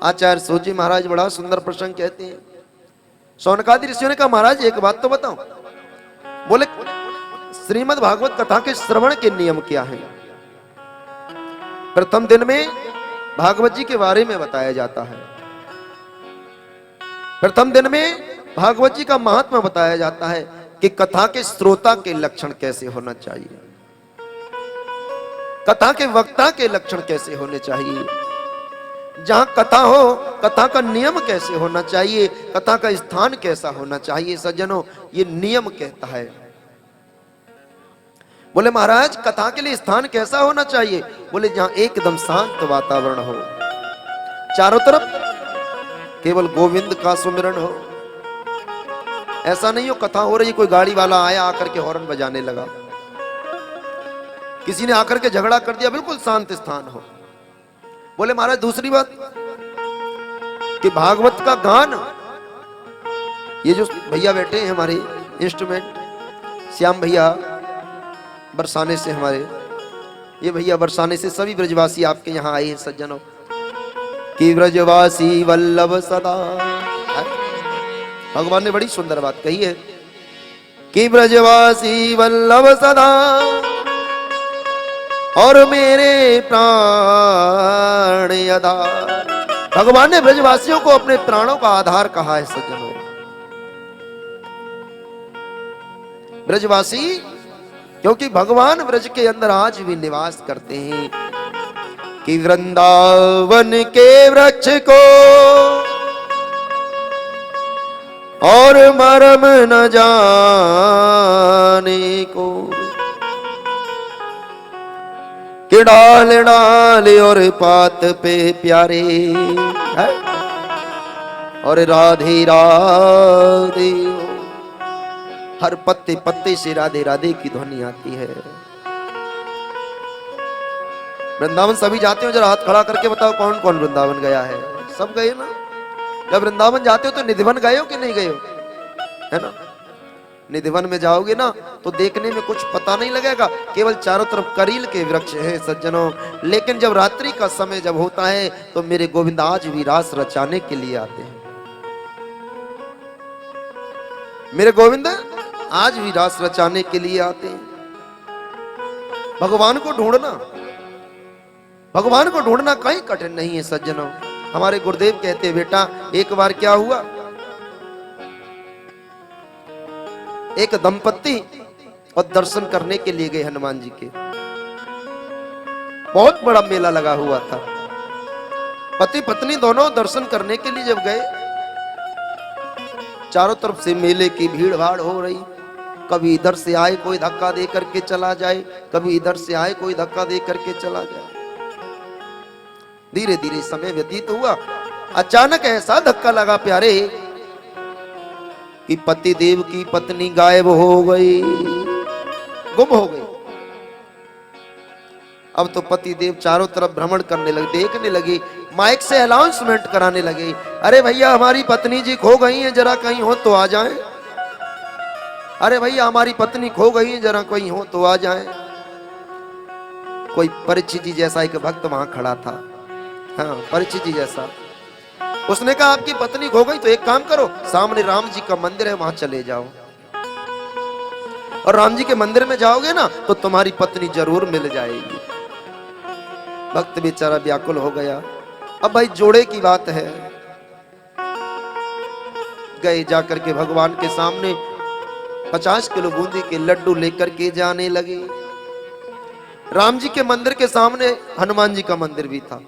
आचार्य सूजी महाराज बड़ा सुंदर प्रसंग कहते हैं। शौनकादि ऋषियों ने कहा महाराज एक बात तो बताओ। बोले श्रीमद् भागवत कथा के श्रवण के नियम क्या हैं? प्रथम दिन में भागवत जी के बारे में बताया जाता है। प्रथम दिन में भागवत जी का महात्मा बताया जाता है कि कथा के श्रोता के लक्षण कैसे होना चाहिए, कथा के वक्ता के लक्षण कैसे होने चाहिए, जहां कथा हो कथा का नियम कैसे होना चाहिए, कथा का स्थान कैसा होना चाहिए। सज्जनों, ये नियम कहता है। बोले महाराज कथा के लिए स्थान कैसा होना चाहिए? बोले जहां एकदम शांत वातावरण हो, चारों तरफ केवल गोविंद का सुमिरन हो। ऐसा नहीं हो कथा हो रही, कोई गाड़ी वाला आया आकर के हॉर्न बजाने लगा, किसी ने आकर के झगड़ा कर दिया, बिल्कुल शांत स्थान हो। बोले महाराज दूसरी बात कि भागवत का गान, ये जो भैया बैठे हैं हमारे इंस्ट्रूमेंट, श्याम भैया बरसाने से, हमारे ये भैया बरसाने से, सभी ब्रजवासी आपके यहाँ आए हैं सज्जनों। कि ब्रजवासी वल्लभ सदा, भगवान ने बड़ी सुंदर बात कही है कि ब्रजवासी वल्लभ सदा और मेरे प्राण आधार। भगवान ने ब्रजवासियों को अपने प्राणों का आधार कहा है सज्जनों। ब्रजवासी क्योंकि भगवान ब्रज के अंदर आज भी निवास करते हैं। कि वृंदावन के वृक्ष को और मरम न जाने को, कि डाल डाल और पात पे प्यारे है, और राधे राधे, हर पत्ते पत्ते से राधे राधे की ध्वनि आती है। वृंदावन सभी जाते हो, जरा हाथ खड़ा करके बताओ कौन कौन वृंदावन गया है? सब गए ना? जब वृंदावन जाते हो तो निधिवन गए हो कि नहीं गए हो? है ना? निधिवन में जाओगे ना तो देखने में कुछ पता नहीं लगेगा, केवल चारों तरफ करील के वृक्ष हैं सज्जनों। लेकिन जब रात्रि का समय जब होता है तो मेरे गोविंद आज भी रास रचाने के लिए आते हैं। मेरे गोविंद आज भी रास रचाने के लिए आते हैं। भगवान को ढूंढना, भगवान को ढूंढना कहीं कठिन नहीं है सज्जनों। हमारे गुरुदेव कहते बेटा, एक बार क्या हुआ, एक दंपत्ति और दर्शन करने के लिए गए हनुमान जी के। बहुत बड़ा मेला लगा हुआ था। पति पत्नी दोनों दर्शन करने के लिए जब गए, चारों तरफ से मेले की भीड़ भाड़ हो रही। कभी इधर से आए कोई धक्का दे करके चला जाए, कभी इधर से आए कोई धक्का दे करके चला जाए। धीरे धीरे समय व्यतीत हुआ। अचानक ऐसा धक्का लगा प्यारे कि पति देव की पत्नी गायब हो गई, गुम हो गई। अब तो पति देव चारों तरफ भ्रमण करने लगे, देखने लगे, माइक से अनाउंसमेंट कराने लगे, अरे भैया हमारी पत्नी जी खो गई हैं, जरा कहीं हो तो आ जाएं। अरे भैया हमारी पत्नी खो गई है, जरा कहीं हो तो आ जाएं। कोई परीक्षित जी जैसा एक भक्त वहां खड़ा था, हाँ परीक्षित जी जैसा। उसने कहा आपकी पत्नी खो गई तो एक काम करो, सामने राम जी का मंदिर है वहां चले जाओ, और राम जी के मंदिर में जाओगे ना तो तुम्हारी पत्नी जरूर मिल जाएगी। भक्त बेचारा व्याकुल हो गया। अब भाई जोड़े की बात है, गए जाकर के भगवान के सामने 50 किलो बूंदी के लड्डू लेकर के जाने लगे। राम जी के मंदिर के सामने हनुमान जी का मंदिर भी था।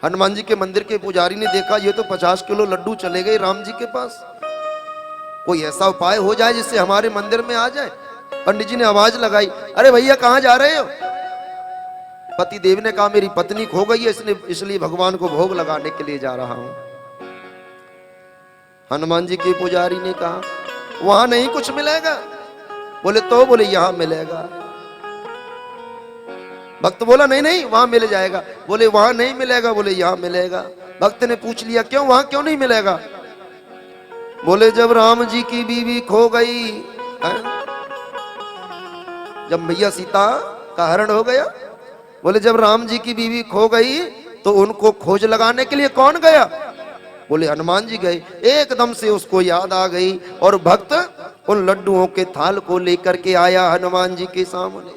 हनुमान जी के मंदिर के पुजारी ने देखा ये तो 50 किलो लड्डू चले गए राम जी के पास, कोई ऐसा उपाय हो जाए जिससे हमारे मंदिर में आ जाए। पंडित जी ने आवाज लगाई, अरे भैया कहां जा रहे हो? पति देव ने कहा मेरी पत्नी खो गई है, इसलिए भगवान को भोग लगाने के लिए जा रहा हूं। हनुमान जी के पुजारी ने कहा वहां नहीं कुछ मिलेगा। बोले तो? बोले यहां मिलेगा। भक्त बोला नहीं नहीं वहां मिल जाएगा। बोले वहां नहीं मिलेगा। बोले यहां मिलेगा। भक्त ने पूछ लिया क्यों, वहां क्यों नहीं मिलेगा? बोले जब राम जी की बीवी खो गई है? जब मैया सीता का हरण हो गया, बोले जब राम जी की बीवी खो गई तो उनको खोज लगाने के लिए कौन गया? बोले हनुमान जी गए। एकदम से उसको याद आ गई और भक्त उन लड्डुओं के थाल को लेकर के आया हनुमान जी के सामने।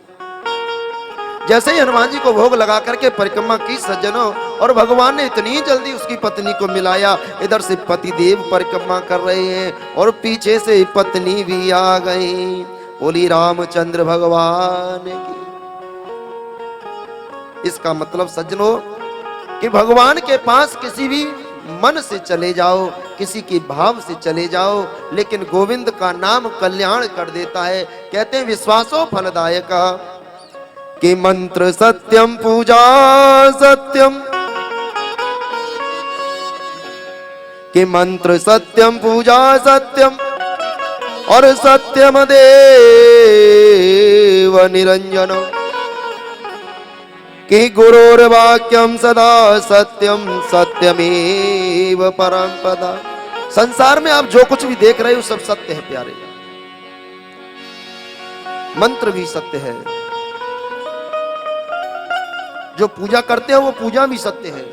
जैसे ही हनुमान जी को भोग लगा करके परिक्रमा की सज्जनों, और भगवान ने इतनी जल्दी उसकी पत्नी को मिलाया। इधर से पतिदेव परिक्रमा कर रहे हैं और पीछे से पत्नी भी आ गई। बोली रामचंद्र भगवान की। इसका मतलब सज्जनों कि भगवान के पास किसी भी मन से चले जाओ, किसी के भाव से चले जाओ, लेकिन गोविंद का नाम कल्याण कर देता है। कहते हैं विश्वासो फलदायक कि मंत्र सत्यम पूजा सत्यम, कि मंत्र सत्यम पूजा सत्यम और सत्यम देव निरंजन, कि गुरुर्वाक्यम सदा सत्यम सत्यमेव परम पदा। संसार में आप जो कुछ भी देख रहे हो सब सत्य है प्यारे। मंत्र भी सत्य है, जो पूजा करते हो वो पूजा भी सत्य है।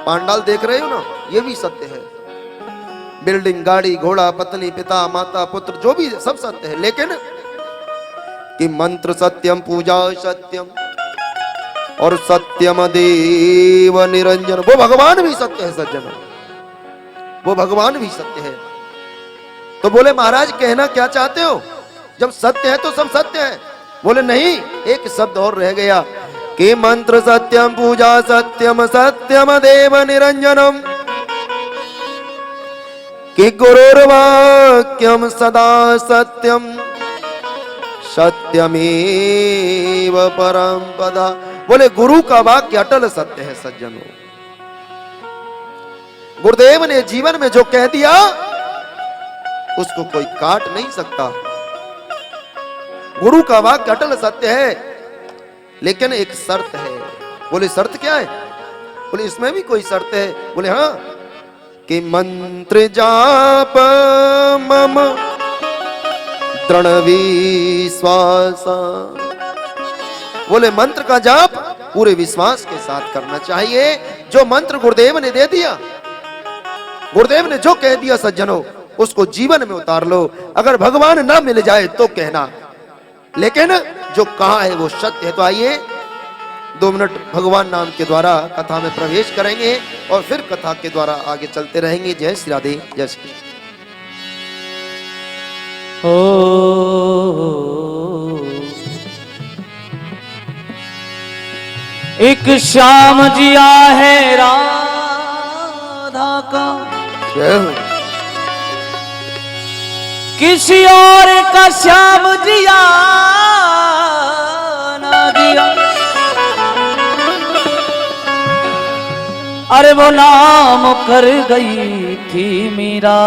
पांडाल देख रहे हो ना, ये भी सत्य है। बिल्डिंग, गाड़ी, घोड़ा, पत्नी, पिता, माता, पुत्र, जो भी सब सत्य है। लेकिन कि मंत्र सत्यम पूजा सत्यम और सत्यम देव निरंजन, वो भगवान भी सत्य है सज्जनों, वो भगवान भी सत्य है। तो बोले महाराज कहना क्या चाहते हो? जब सत्य है तो सब सत्य है। बोले नहीं, एक शब्द और रह गया कि मंत्र सत्यम पूजा सत्यम सत्यम देव निरंजनम, कि गुरुर्वाक्यम सदा सत्यम सत्यमेव परम पदा। बोले गुरु का वाक्य अटल सत्य है सज्जनों। गुरुदेव ने जीवन में जो कह दिया उसको कोई काट नहीं सकता। गुरु का वाक्य अटल सत्य है, लेकिन एक शर्त है। बोले शर्त क्या है? बोले इसमें भी कोई शर्त है। बोले हाँ, कि मंत्र जाप मम दृढ़ विश्वास। बोले मंत्र का जाप पूरे विश्वास के साथ करना चाहिए। जो मंत्र गुरुदेव ने दे दिया, गुरुदेव ने जो कह दिया सज्जनों, उसको जीवन में उतार लो। अगर भगवान ना मिल जाए तो कहना, लेकिन जो कहा है वो सत्य है। तो आइए 2 मिनट भगवान नाम के द्वारा कथा में प्रवेश करेंगे और फिर कथा के द्वारा आगे चलते रहेंगे। जय श्री राधे, जय श्री। एक श्याम जिया है राधा का, किसी और का श्याम जिया ना दिया। अरे वो नाम कर गई थी मीरा,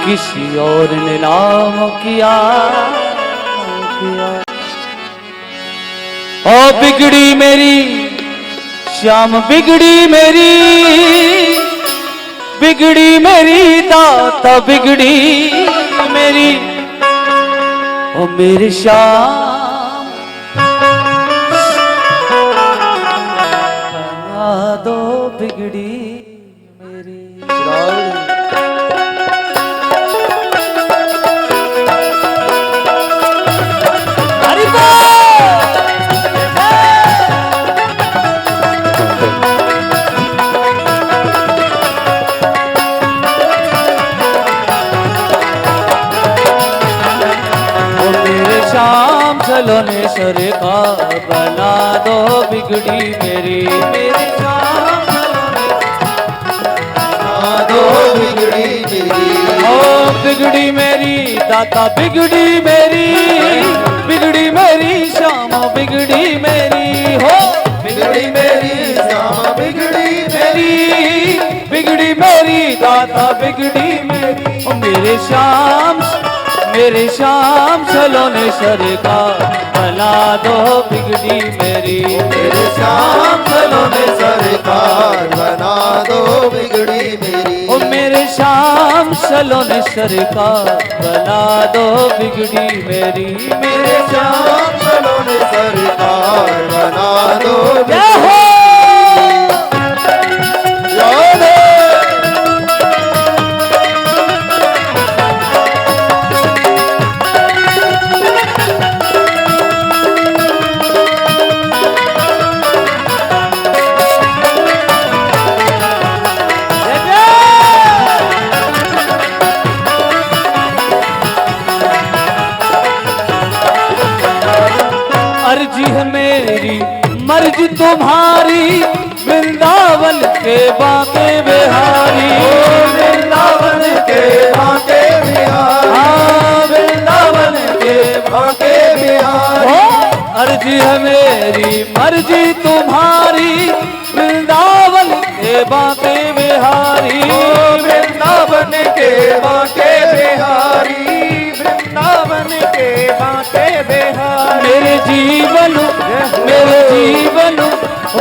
किसी और ने नाम किया। ओ बिगड़ी मेरी श्याम, बिगड़ी मेरी दाता, बिगड़ी मेरी ओ मेरे श्याम, बना दो बिगड़ी मेरी। सर का बना दो बिगड़ी मेरी, मेरे श्याम बना दो बिगड़ी मेरी। ओ बिगड़ी मेरी दाता, बिगड़ी मेरी श्याम, बिगड़ी मेरी हो, बिगड़ी मेरी श्याम, बिगड़ी मेरी दाता, बिगड़ी मेरी। ओ मेरे श्याम सलोने सर का बना दो बिगड़ी मेरी। मेरे श्याम सलोने सरकार बना दो बिगड़ी मेरी। ओ मेरे श्याम सलोने सरकार बना दो बिगड़ी मेरी। मेरे श्याम सलोने सरकार बना दो क्या हो अर्जी है मेरी मर्जी तुम्हारी, वृंदावन के बांके बिहारी। वृंदावन के बांके बिहारी। हाँ वृंदावन के बांके बिहारी। अर्जी है मेरी मर्जी तुम्हारी, वृंदावन के बांके बिहारी। वृंदावन के बांके बिहारी। वृंदावन के बांके बिहारी। मेरे जीवन मेरे जीवन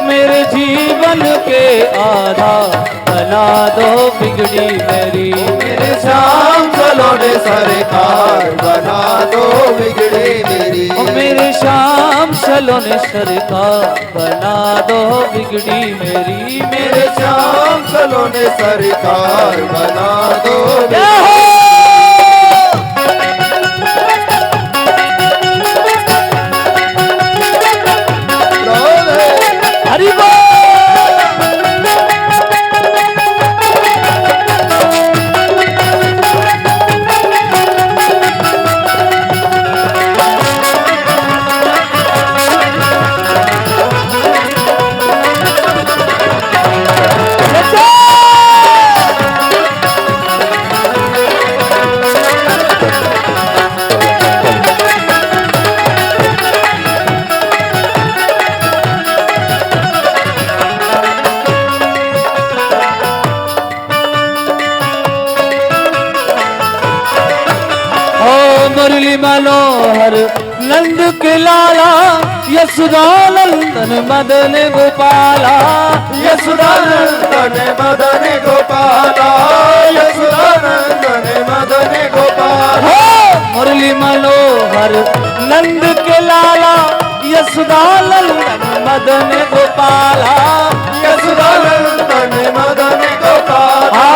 मेरे जीवन के आधार बना दो बिगड़ी मेरी। मेरे श्याम सलोने सरकार बना दो बिगड़ी मेरी। मेरे श्याम सलोने सरकार बना दो बिगड़ी मेरी। मेरे श्याम सलोने सरकार बना दो हरि बोल। मुरली मनोहर नंद के लाला, यशोदा नंदन मदन गोपाला। यशोदा नंदन मदन गोपाला। यशोदा नंदन मदन गोपाला। मुरली मनोहर नंद के लाला, यशोदा नंदन मदन गोपाला। यशोदा नंदन मदन गोपाला।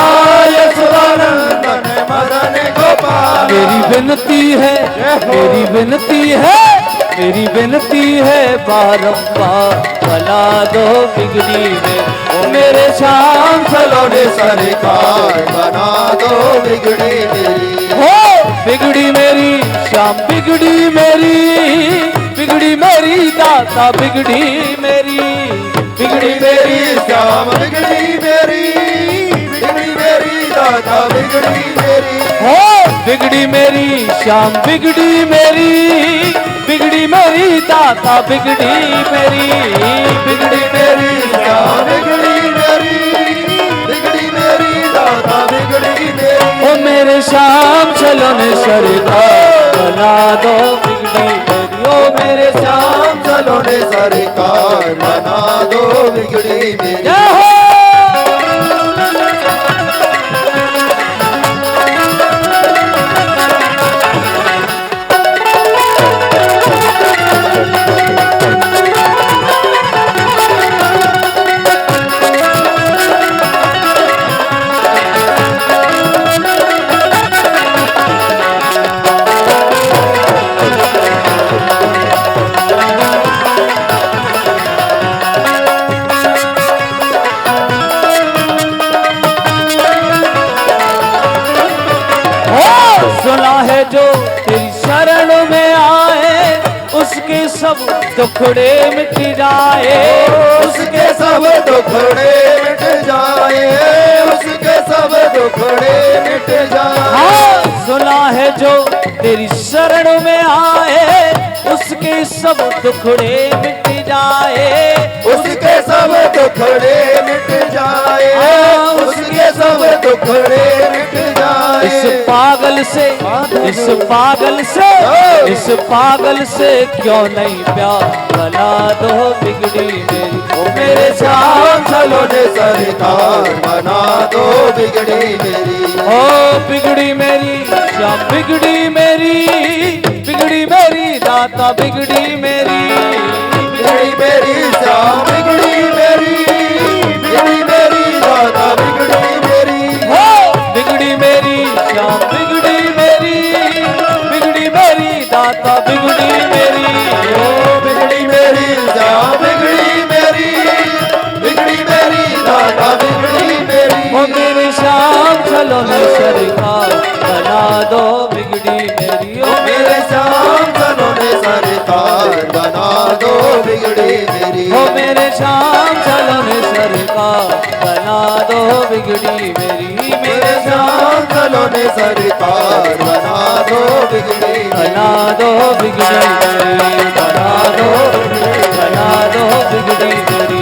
यशोदा नंदन मदन गोपाला। मेरी विनती है मेरी विनती है मेरी विनती है बारंबार बना दो बिगड़ी में। मेरे श्याम सलोने सरकार बना दो बिगड़ी मेरी। हो बिगड़ी मेरी श्याम बिगड़ी मेरी, बिगड़ी मेरी दाता बिगड़ी मेरी। बिगड़ी मेरी श्याम बिगड़ी मेरी। बिगड़ी मेरी दाता बिगड़ी मेरी। हो बिगड़ी मेरी श्याम बिगड़ी मेरी, बिगड़ी मेरी दाता बिगड़ी मेरी। बिगड़ी मेरी श्याम बिगड़ी मेरी। बिगड़ी मेरी दाता बिगड़ी मेरी। ओ मेरे श्याम सलोने सरकार बना दो बिगड़ी मेरी। ओ मेरे श्याम सलोने सरकार बना दो बिगड़ी मेरी। जय हो। सुना है जो तेरी शरण में आए, उसके सब दुखड़े मिट जाए। उसके सब दुखड़े मिट जाए। उसके सब दुखड़े मिट जाए। हाँ सुना है जो तेरी शरण में आए, उसके सब दुखड़े मिट जाए। उसके सब दुखड़े मिट जाए। उसके सब दुखड़े मिट जाए। इस पागल से क्यों नहीं प्यार बना दो बिगड़ी मेरी। ओ मेरे श्याम सलोने सरकार बना दो बिगड़ी मेरी। ओ बिगड़ी मेरी श्याम बिगड़ी मेरी दाता बिगड़ी मेरी। बिगड़ी मेरी श्याम बिगड़ी मेरी दाता बिगड़ी मेरी। हो बिगड़ी मेरी श्याम बिगड़ी मेरी दाता बिगड़ी मेरी। ओ बिगड़ी मेरी श्याम बिगड़ी मेरी दाता बिगड़ी मेरी। ओ मेरे श्याम सलोने सरकार बना दो बिगड़ी मेरी। ओ मेरे श्याम सलोने सरकार बना दो बिगड़ी मेरी। ओ मेरे श्याम सलोने सरकार बना दो बिगड़ी मेरी। मेरे श्याम सलोने सरकार बना दो बिगड़ी बना दो बिगड़ी मेरी। बना दो बिगड़ी मेरी।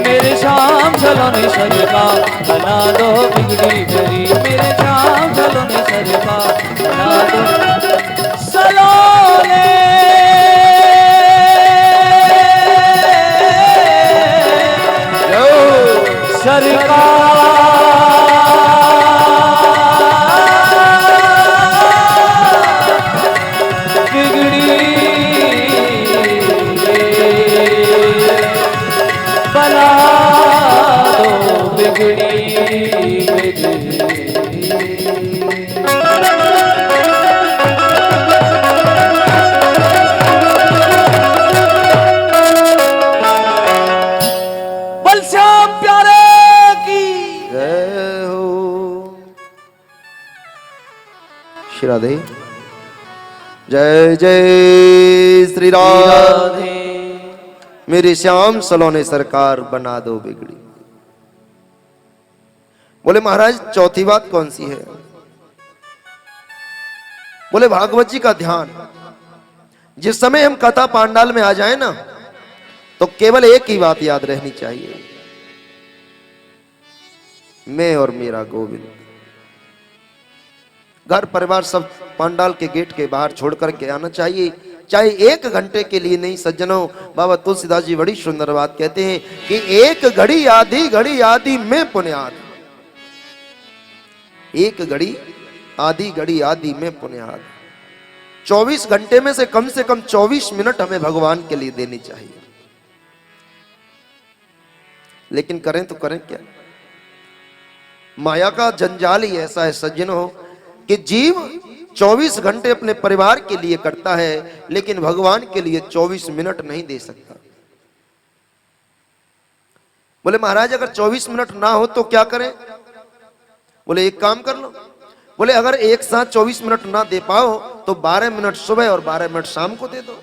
मेरे श्याम सलोने सरकार बना दो बिगड़ी मेरी। मेरे श्याम सलोने सरकार बना दो सलोने सरकार बिगड़ी बना दो बिगड़ी बलश्याम प्यारे की जय हो। श्री राधे। जय जय श्री राधे। मेरे श्याम सलोने सरकार बना दो बिगड़ी। बोले महाराज चौथी बात कौन सी है? बोले भागवत जी का ध्यान। जिस समय हम कथा पांडाल में आ जाए ना तो केवल एक ही बात याद रहनी चाहिए, मैं और मेरा गोविंद। घर परिवार सब पांडाल के गेट के बाहर छोड़ करके आना चाहिए, चाहे 1 घंटे के लिए नहीं सज्जनों। बाबा तुलसीदास जी बड़ी सुंदर बात कहते हैं कि एक घड़ी आधी में पुण्याद। एक घड़ी आधी में पुण्याद। 24 घंटे में से कम 24 मिनट हमें भगवान के लिए देनी चाहिए। लेकिन करें तो करें क्या? माया का जंजाल ही ऐसा है सज्जनों कि जीव 24 घंटे अपने परिवार के लिए करता है लेकिन भगवान के लिए 24 मिनट नहीं दे सकता। बोले महाराज अगर 24 मिनट ना हो तो क्या करें? बोले एक काम कर लो। बोले अगर एक साथ 24 मिनट ना दे पाओ तो 12 मिनट सुबह और 12 मिनट शाम को दे दो।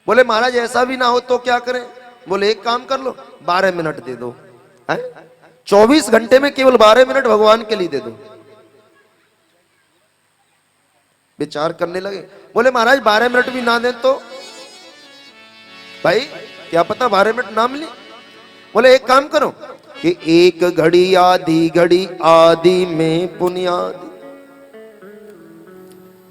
बोले महाराज ऐसा भी ना हो तो क्या करें? बोले एक काम कर लो 12 मिनट दे दो। 24 घंटे में केवल 12 मिनट भगवान के लिए दे दो। विचार करने लगे। बोले महाराज 12 मिनट भी ना दें तो? भाई क्या पता 12 मिनट ना मिले। बोले एक काम करो कि एक घड़ी आधी में पुण्याद।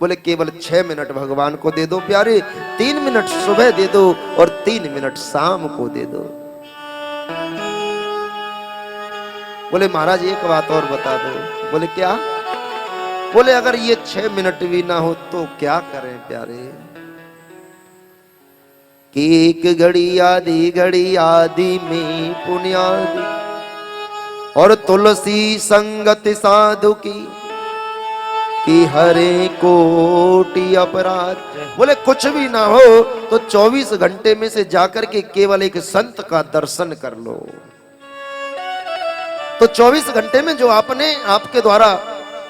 बोले केवल 6 मिनट भगवान को दे दो प्यारे। 3 मिनट सुबह दे दो और 3 मिनट शाम को दे दो। बोले महाराज एक बात और बता दो। बोले क्या? बोले अगर ये 6 मिनट भी ना हो तो क्या करें प्यारे? कि एक घड़ी आधी में पुण्याद और तुलसी संगत साधु की हरे कोटि अपराध। बोले कुछ भी ना हो तो 24 घंटे में से जाकर के केवल एक संत का दर्शन कर लो। तो 24 घंटे में जो आपके द्वारा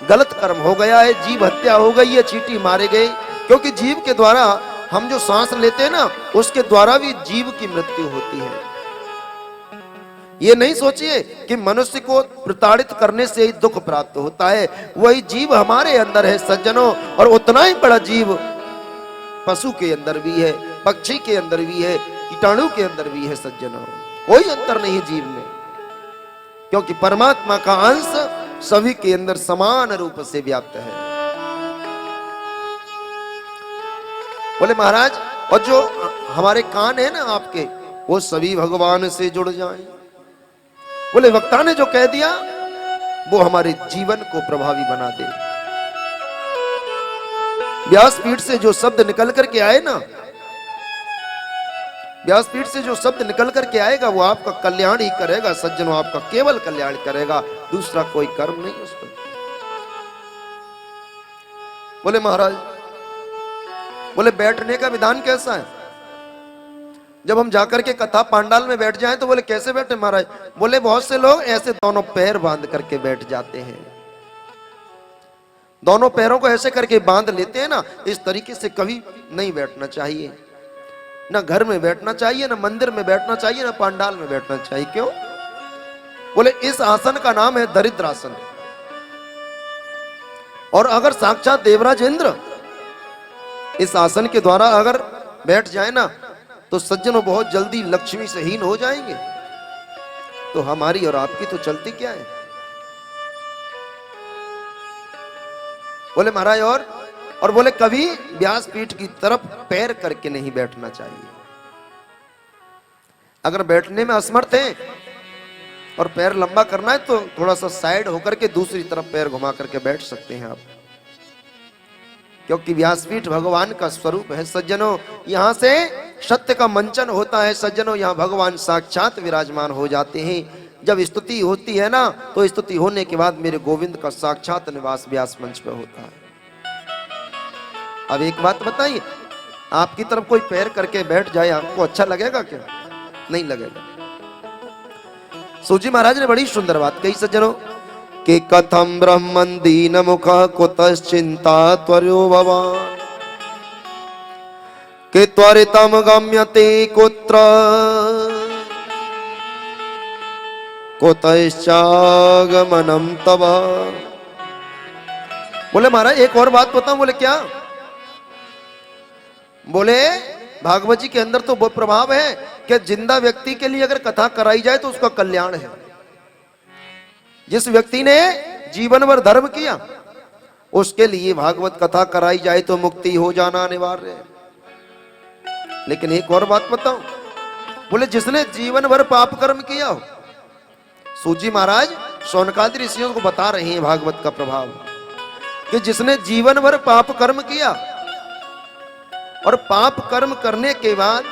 गलत कर्म हो गया है, जीव हत्या हो गई है, चींटी मारे गए, क्योंकि जीव के द्वारा हम जो सांस लेते हैं ना उसके द्वारा भी जीव की मृत्यु होती है। ये नहीं सोचिए कि मनुष्य को प्रताड़ित करने से ही दुख प्राप्त होता है। वही जीव हमारे अंदर है सज्जनों, और उतना ही बड़ा जीव पशु के अंदर भी है, पक्षी के अंदर भी है, कीटाणु के अंदर भी है सज्जनों। कोई अंतर नहीं है जीव में। क्योंकि परमात्मा का अंश सभी के अंदर समान रूप से व्याप्त है। बोले महाराज, और जो हमारे कान है ना आपके, वो सभी भगवान से जुड़ जाएं। बोले वक्ता ने जो कह दिया वो हमारे जीवन को प्रभावी बना दे। व्यासपीठ से जो शब्द निकल करके आए ना, व्यासपीठ से जो शब्द निकल करके आएगा वो आपका कल्याण ही करेगा सज्जनों, आपका केवल कल्याण करेगा, दूसरा कोई कर्म नहीं उस पर। बोले महाराज, बोले बैठने का विधान कैसा है? जब हम जाकर के कथा पांडाल में बैठ जाएं तो बोले कैसे बैठे महाराज? बोले बहुत से लोग ऐसे दोनों पैर बांध करके बैठ जाते हैं, दोनों पैरों को ऐसे करके बांध लेते हैं ना, इस तरीके से कभी नहीं बैठना चाहिए। ना घर में बैठना चाहिए, ना मंदिर में बैठना चाहिए, ना पांडाल में बैठना चाहिए। क्यों? बोले इस आसन का नाम है दरिद्रासन। और अगर साक्षात देवराज इंद्र इस आसन के द्वारा अगर बैठ जाए ना तो सज्जनों बहुत जल्दी लक्ष्मी से हीन हो जाएंगे। तो हमारी और आपकी तो चलती क्या है? बोले महाराज और बोले कभी व्यासपीठ की तरफ पैर करके नहीं बैठना चाहिए। अगर बैठने में असमर्थ हैं और पैर लंबा करना है तो थोड़ा सा साइड होकर के दूसरी तरफ पैर घुमा करके बैठ सकते हैं आप, क्योंकि व्यासपीठ भगवान का स्वरूप है सज्जनों। यहां से सत्य का मंचन होता है सज्जनों, यहां भगवान साक्षात विराजमान हो जाते हैं। जब स्तुति होती है ना तो स्तुति होने के बाद मेरे गोविंद का साक्षात निवास व्यास मंच पर होता है। अब एक बात बताइए, आपकी तरफ कोई पैर करके बैठ जाए, आपको अच्छा लगेगा क्या? नहीं लगेगा। सूजी महाराज ने बड़ी सुंदर बात कही सज्जनों कि कथम ब्रह्मन दीन मुख कुतश्चिंता त्वरो भवान कि त्वरितम गम्यते कुत्र कुतश्चागमनम तव। बोले महाराज एक और बात बताऊं? बोले क्या? बोले भागवत जी के अंदर तो वो प्रभाव है कि जिंदा व्यक्ति के लिए अगर कथा कराई जाए तो उसका कल्याण है। जिस व्यक्ति ने जीवन भर धर्म किया उसके लिए भागवत कथा कराई जाए तो मुक्ति हो जाना अनिवार्य है। लेकिन एक और बात बताऊं? बोले जिसने जीवन भर पाप कर्म किया हो, सूजी महाराज शौनकादि ऋषियों को बता रहे हैं भागवत का प्रभाव कि जिसने जीवन भर पाप कर्म किया और पाप कर्म करने के बाद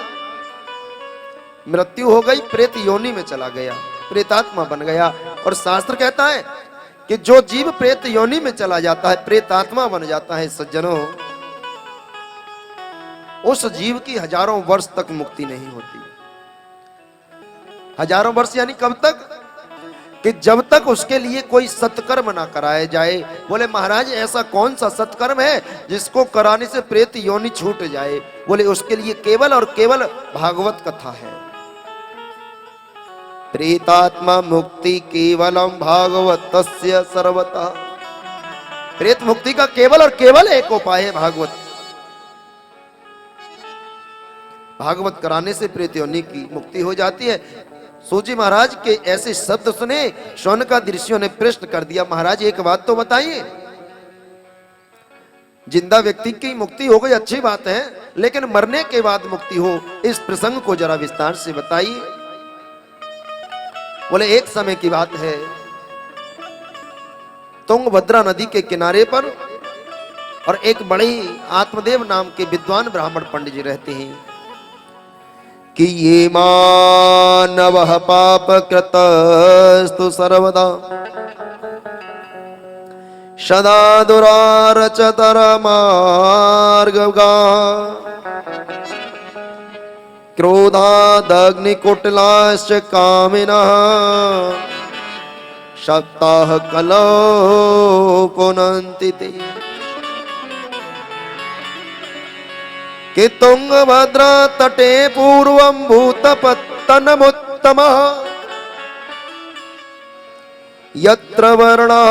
मृत्यु हो गई, प्रेत योनि में चला गया, प्रेतात्मा बन गया। और शास्त्र कहता है कि जो जीव प्रेत योनि में चला जाता है, प्रेतात्मा बन जाता है सज्जनों, उस जीव की हजारों वर्ष तक मुक्ति नहीं होती। हजारों वर्ष यानी कब तक? कि जब तक उसके लिए कोई सत्कर्म ना कराया जाए। बोले महाराज ऐसा कौन सा सत्कर्म है जिसको कराने से प्रेत योनि छूट जाए? बोले उसके लिए केवल और केवल भागवत कथा है। प्रेतात्मा मुक्ति केवलम भागवतस्य सर्वतः। प्रेत मुक्ति का केवल और केवल एक उपाय है भागवत। भागवत कराने से प्रेत योनि की मुक्ति हो जाती है। सूजी महाराज के ऐसे शब्द सुने शौनकादि ऋषियों ने प्रश्न कर दिया, महाराज एक बात तो बताइए, जिंदा व्यक्ति की मुक्ति हो गई अच्छी बात है, लेकिन मरने के बाद मुक्ति हो, इस प्रसंग को जरा विस्तार से बताइए। बोले एक समय की बात है, तुंगभद्रा नदी के किनारे पर और एक बड़े आत्मदेव नाम के विद्वान ब्राह्मण पंडित जी रहते हैं कि ये मानवः पाप कृतस्तु सर्वदा सदा दुरारचतर मार्गगा क्रोधादग्निकुटिलाश्च कामिनः सप्ताह कलो पुनन्ति ते। कि तुंगभद्रा तटे पूर्वं भूतपत्तनमुत्तमः यत्र वर्णा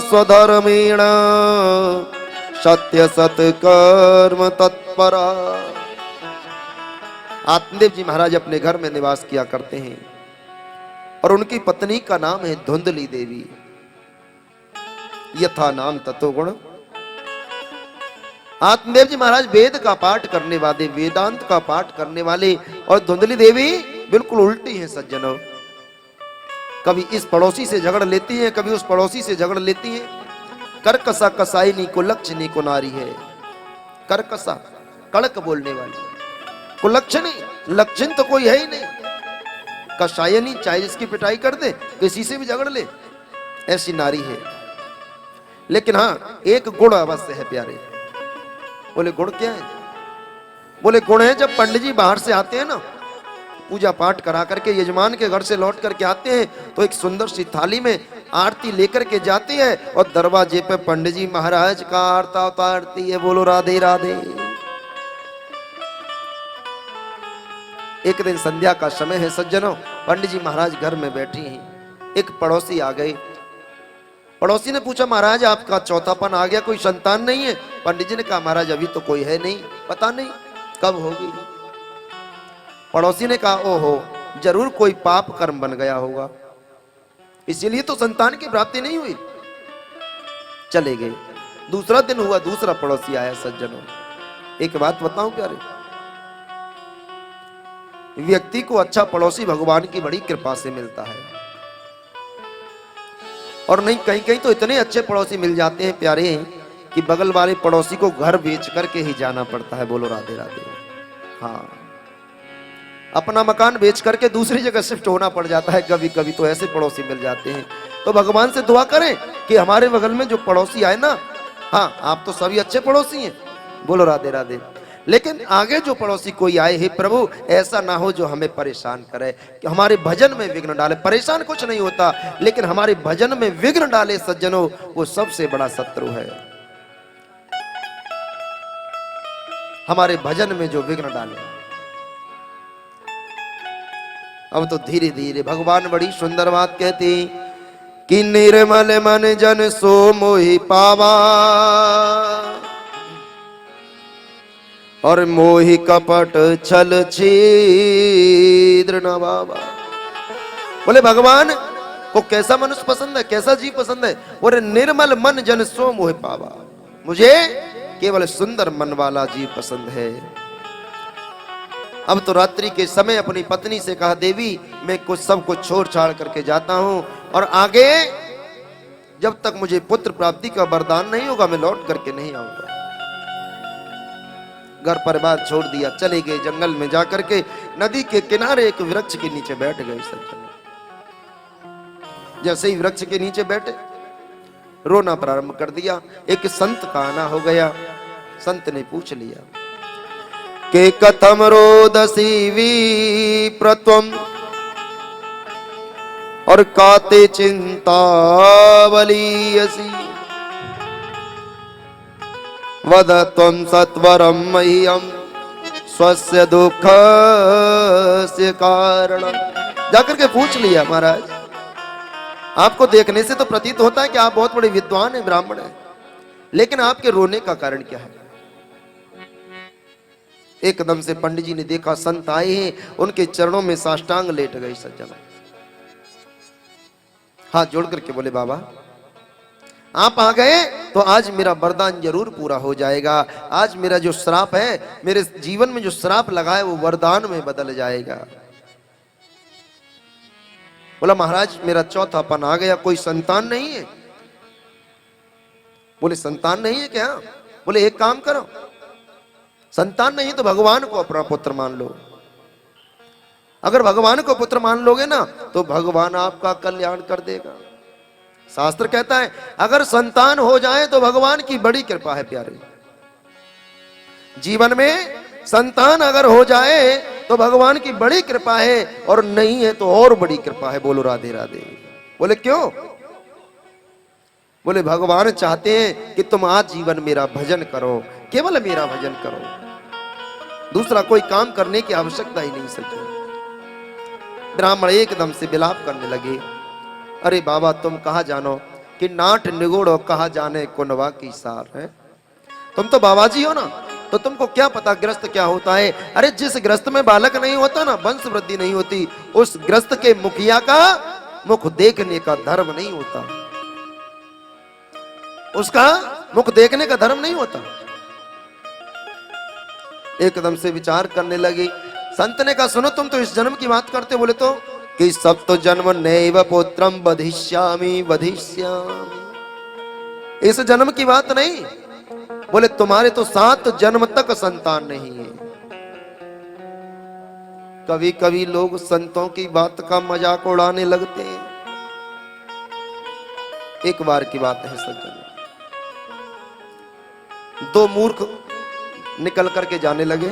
स्वधर्मेण सत्य सत्कर्म तत्परा। आत्मदेव जी महाराज अपने घर में निवास किया करते हैं और उनकी पत्नी का नाम है धुंधली देवी। यथा नाम ततो गुण। आत्मदेव जी महाराज वेद का पाठ करने वाले, वेदांत का पाठ करने वाले, और धुंधली देवी बिल्कुल उल्टी है सज्जनों। कभी इस पड़ोसी से झगड़ लेती है, कभी उस पड़ोसी से झगड़ लेती है। करकसा कसाईनी को लक्ष्य को नारी है। करकसा कड़क बोलने वाली, कुलक्षणी लक्षण तो कोई है ही नहीं। कसायनी चाहे जिसकी पिटाई कर दे, किसी से भी झगड़ ले, ऐसी नारी है। लेकिन हाँ, एक गुण अवश्य है प्यारे। बोले गुण क्या है? बोले गुण है जब पंडित जी बाहर से आते हैं ना, पूजा पाठ करा करके यजमान के घर से लौट करके आते हैं, तो एक सुंदर सी थाली में आरती लेकर के जाते हैं और दरवाजे पे पंडित जी महाराज का आरता उतारती है। बोलो राधे राधे। एक दिन संध्या का समय है सज्जनों, पंडित जी महाराज घर में बैठी हैं। एक पड़ोसी आ गए। पड़ोसी ने पूछा, महाराज आपका चौथापन आ गया, कोई संतान नहीं है? पंडित जी ने कहा, महाराज अभी तो कोई है नहीं, पता नहीं कब होगी। पड़ोसी ने कहा, ओहो, जरूर कोई पाप कर्म बन गया होगा, इसीलिए तो संतान की प्राप्ति नहीं हुई। चले गए। दूसरा दिन हुआ, दूसरा पड़ोसी आया सज्जनों। एक बात बताऊं प्यारे, व्यक्ति को अच्छा पड़ोसी भगवान की बड़ी कृपा से मिलता है। और नहीं, कहीं कहीं तो इतने अच्छे पड़ोसी मिल जाते हैं प्यारे कि बगल वाले पड़ोसी को घर बेच करके ही जाना पड़ता है। बोलो राधे राधे। हाँ, अपना मकान बेच करके दूसरी जगह शिफ्ट होना पड़ जाता है कभी कभी, तो ऐसे पड़ोसी मिल जाते हैं। तो भगवान से दुआ करें कि हमारे बगल में जो पड़ोसी आए ना, हाँ आप तो सभी अच्छे पड़ोसी हैं, बोलो राधे राधे, लेकिन आगे जो पड़ोसी कोई आए, हे प्रभु ऐसा ना हो जो हमें परेशान करे, कि हमारे भजन में विघ्न डाले। परेशान कुछ नहीं होता, लेकिन हमारे भजन में विघ्न डाले सज्जनों, वो सबसे बड़ा शत्रु है। हमारे भजन में जो विघ्न डाले। अब तो धीरे धीरे भगवान बड़ी सुंदर बात कहती कि निर्मल मन जन सो मोहि पावा, और मोहि कपट छल छिद्र न बाबा। बोले भगवान को कैसा मनुष्य पसंद है, कैसा जीव पसंद है? बोले निर्मल मन जन सो मोहि पावा, मुझे केवल सुंदर मन वाला जीव पसंद है। अब तो रात्रि के समय अपनी पत्नी से कहा, देवी मैं कुछ सब कुछ छोड़ छाड़ करके जाता हूं, और आगे जब तक मुझे पुत्र प्राप्ति का वरदान नहीं होगा मैं लौट करके नहीं आऊंगा। घर परिवार छोड़ दिया, चले गए जंगल में जाकर के नदी के किनारे एक वृक्ष के नीचे बैठ गए सज्जन। जैसे ही वृक्ष के नीचे बैठे, रोना प्रारंभ कर दिया। एक संत का आना हो गया। संत ने पूछ लिया के कथम रोदसी विप्रत्वम, और काते चिंता बलीयसी, वद त्वं सत्वरम मह्यम स्वस्य दुख से कारण। जाकर के पूछ लिया, महाराज आपको देखने से तो प्रतीत होता है कि आप बहुत बड़े विद्वान हैं, ब्राह्मण हैं, लेकिन आपके रोने का कारण क्या है? एकदम से पंडित जी ने देखा संत आए हैं, उनके चरणों में साष्टांग लेट गई सज्जन। हाथ जोड़ करके बोले, बाबा आप आ गए तो आज मेरा वरदान जरूर पूरा हो जाएगा। आज मेरा जो श्राप है, मेरे जीवन में जो श्राप लगा है, वो वरदान में बदल जाएगा। बोला महाराज मेरा चौथापन आ गया, कोई संतान नहीं है। बोले संतान नहीं है क्या? बोले एक काम करो, संतान नहीं तो भगवान को अपना पुत्र मान लो। अगर भगवान को पुत्र मान लोगे ना तो भगवान आपका कल्याण कर देगा। शास्त्र कहता है अगर संतान हो जाए तो भगवान की बड़ी कृपा है प्यारे। जीवन में संतान अगर हो जाए तो भगवान की बड़ी कृपा है, और नहीं है तो और बड़ी कृपा है। बोलो राधे राधे। बोले क्यों? बोले भगवान चाहते हैं कि तुम आज जीवन मेरा भजन करो, केवल मेरा भजन करो, दूसरा कोई काम करने की आवश्यकता ही नहीं सके। ब्राह्मण एकदम से विलाप करने लगे, अरे बाबा तुम कहा जानो कि नाट निगोड़ो कहा जाने कुनवा की सार है। तुम तो बाबा जी हो ना, तो तुमको क्या पता ग्रस्त क्या होता है। अरे जिस ग्रस्त में बालक नहीं होता ना, वंश वृद्धि नहीं होती, उस ग्रस्त के मुखिया का मुख देखने का धर्म नहीं होता, उसका मुख देखने का धर्म नहीं होता। एकदम से विचार करने लगी। संत ने कहा सुनो, तुम तो इस जन्म की बात करते, बोले तो कि सब तो जन्म नैव पुत्रम वधिष्यामि वधिष्यामि, इस जन्म की बात नहीं। बोले तुम्हारे तो 7 जन्म तक संतान नहीं है। कभी कभी लोग संतों की बात का मजाक उड़ाने लगते हैं। एक बार की बात है सज्जन, 2 मूर्ख निकल करके जाने लगे।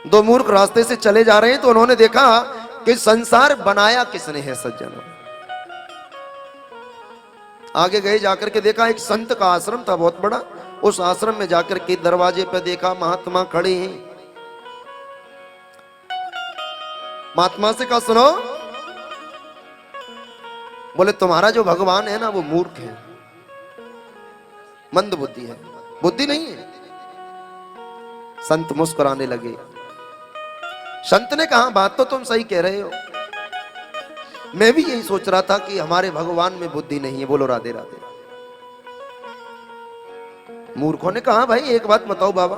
2 मूर्ख रास्ते से चले जा रहे हैं, तो उन्होंने देखा कि संसार बनाया किसने है सज्जनों। आगे गए, जाकर के देखा एक संत का आश्रम था बहुत बड़ा। उस आश्रम में जाकर के दरवाजे पर देखा महात्मा खड़े हैं। महात्मा से कहा सुनो, बोले तुम्हारा जो भगवान है ना वो मूर्ख है, मंद बुद्धि है, बुद्धि नहीं है। संत मुस्कुराने लगे। संत ने कहा बात तो तुम सही कह रहे हो, मैं भी यही सोच रहा था कि हमारे भगवान में बुद्धि नहीं है। बोलो राधे राधे। मूर्खों ने कहा भाई एक बात बताओ बाबा,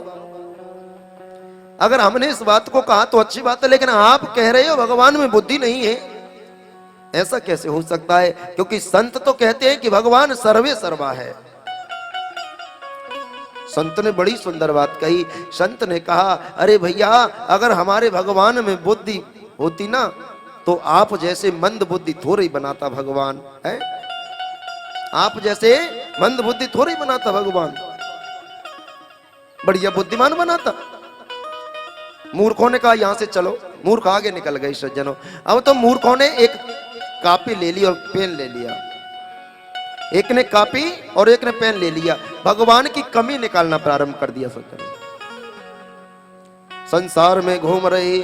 अगर हमने इस बात को कहा तो अच्छी बात है, लेकिन आप कह रहे हो भगवान में बुद्धि नहीं है, ऐसा कैसे हो सकता है? क्योंकि संत तो कहते हैं कि भगवान सर्वे सर्वा है। संत ने बड़ी सुंदर बात कही। संत ने कहा अरे भैया, अगर हमारे भगवान में बुद्धि होती ना तो आप जैसे मंद बुद्धि थोड़ी बनाता भगवान है। आप जैसे मंद बुद्धि थोड़ी बनाता भगवान, बढ़िया बुद्धिमान बनाता। मूर्खों ने कहा यहां से चलो। मूर्ख आगे निकल गए सज्जनों। अब तो मूर्खों ने एक कॉपी ले ली और पेन ले लिया। एक ने कॉपी और एक ने पेन ले लिया, भगवान की कमी निकालना प्रारंभ कर दिया सज्जनों। संसार में घूम रहे,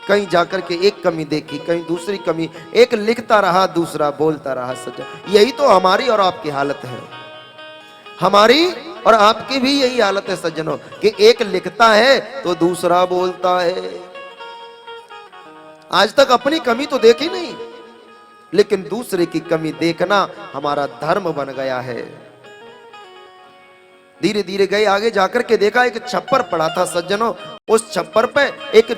कहीं जाकर के एक कमी देखी, कहीं दूसरी कमी, एक लिखता रहा दूसरा बोलता रहा सज्जन। यही तो हमारी और आपकी हालत है। हमारी और आपकी भी यही हालत है सज्जनों कि एक लिखता है तो दूसरा बोलता है। आज तक अपनी कमी तो देखी नहीं, लेकिन दूसरे की कमी देखना हमारा धर्म बन गया है। धीरे धीरे गए, आगे जाकर के देखा एक छप्पर पड़ा था सज्जनों। उस छप्पर पे एक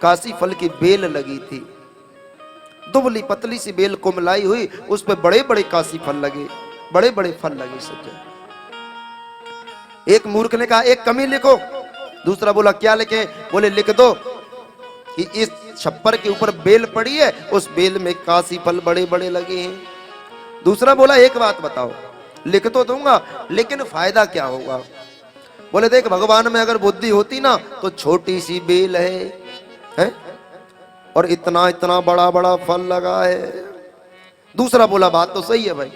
काशी फल की बेल लगी थी, दुबली पतली सी बेल कुमलाई हुई, उस पे बड़े बड़े काशी फल लगे, बड़े बड़े फल लगे सज्जन। एक मूर्ख ने कहा एक कमी लिखो। दूसरा बोला क्या लिखे? बोले लिख दो कि इस छप्पर के ऊपर बेल पड़ी है, उस बेल में काशी फल बड़े बड़े लगे हैं। दूसरा बोला एक बात बताओ। लिख तो दूंगा, लेकिन फायदा क्या होगा? बोले देख, भगवान में अगर बुद्धि होती ना तो छोटी सी बेल है और इतना इतना बड़ा बड़ा फल लगा है। दूसरा बोला बात तो सही है भाई,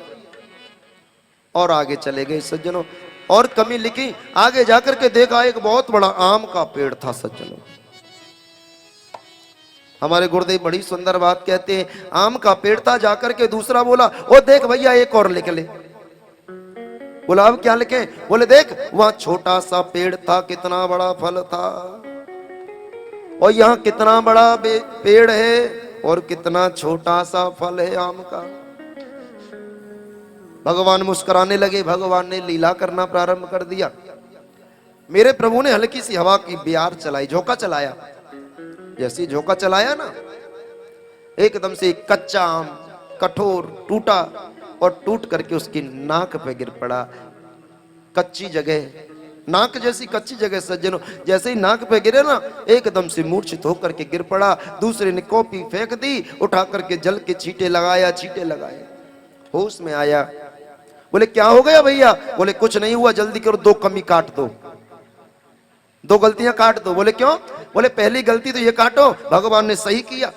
और आगे चले गए सज्जनों। और कमी लिखी, आगे जाकर के देखा एक बहुत बड़ा आम का पेड़ था सज्जनों। हमारे गुरुदेव बड़ी सुंदर बात कहते हैं, आम का पेड़ था। जाकर के दूसरा बोला ओ देख भैया एक और लिख ले। बोला अब क्या लिखे? बोले देख वहां छोटा सा पेड़ था, कितना बड़ा फल था, और यहाँ कितना बड़ा पेड़ है और कितना छोटा सा फल है आम का। भगवान मुस्कुराने लगे। भगवान ने लीला करना प्रारंभ कर दिया। मेरे प्रभु ने हल्की सी हवा की बियार चलाई, झोंका चलाया। जैसे झोंका चलाया ना, एकदम से एक कच्चा आम कठोर टूटा और टूट करके उसकी नाक पे गिर पड़ा। कच्ची जगह, नाक जैसी कच्ची जगह सज्जनों, जैसे ही नाक पे गिरे ना एकदम से मूर्छित होकर के गिर पड़ा। दूसरे ने कॉपी फेंक दी, उठा करके जल के छींटे लगाए। होश में आया। बोले क्या हो गया भैया? बोले कुछ नहीं हुआ, जल्दी करो 2 कमी काट दो, 2 गलतियां काट दो। बोले क्यों? बोले पहली गलती तो ये काटो, भगवान ने सही किया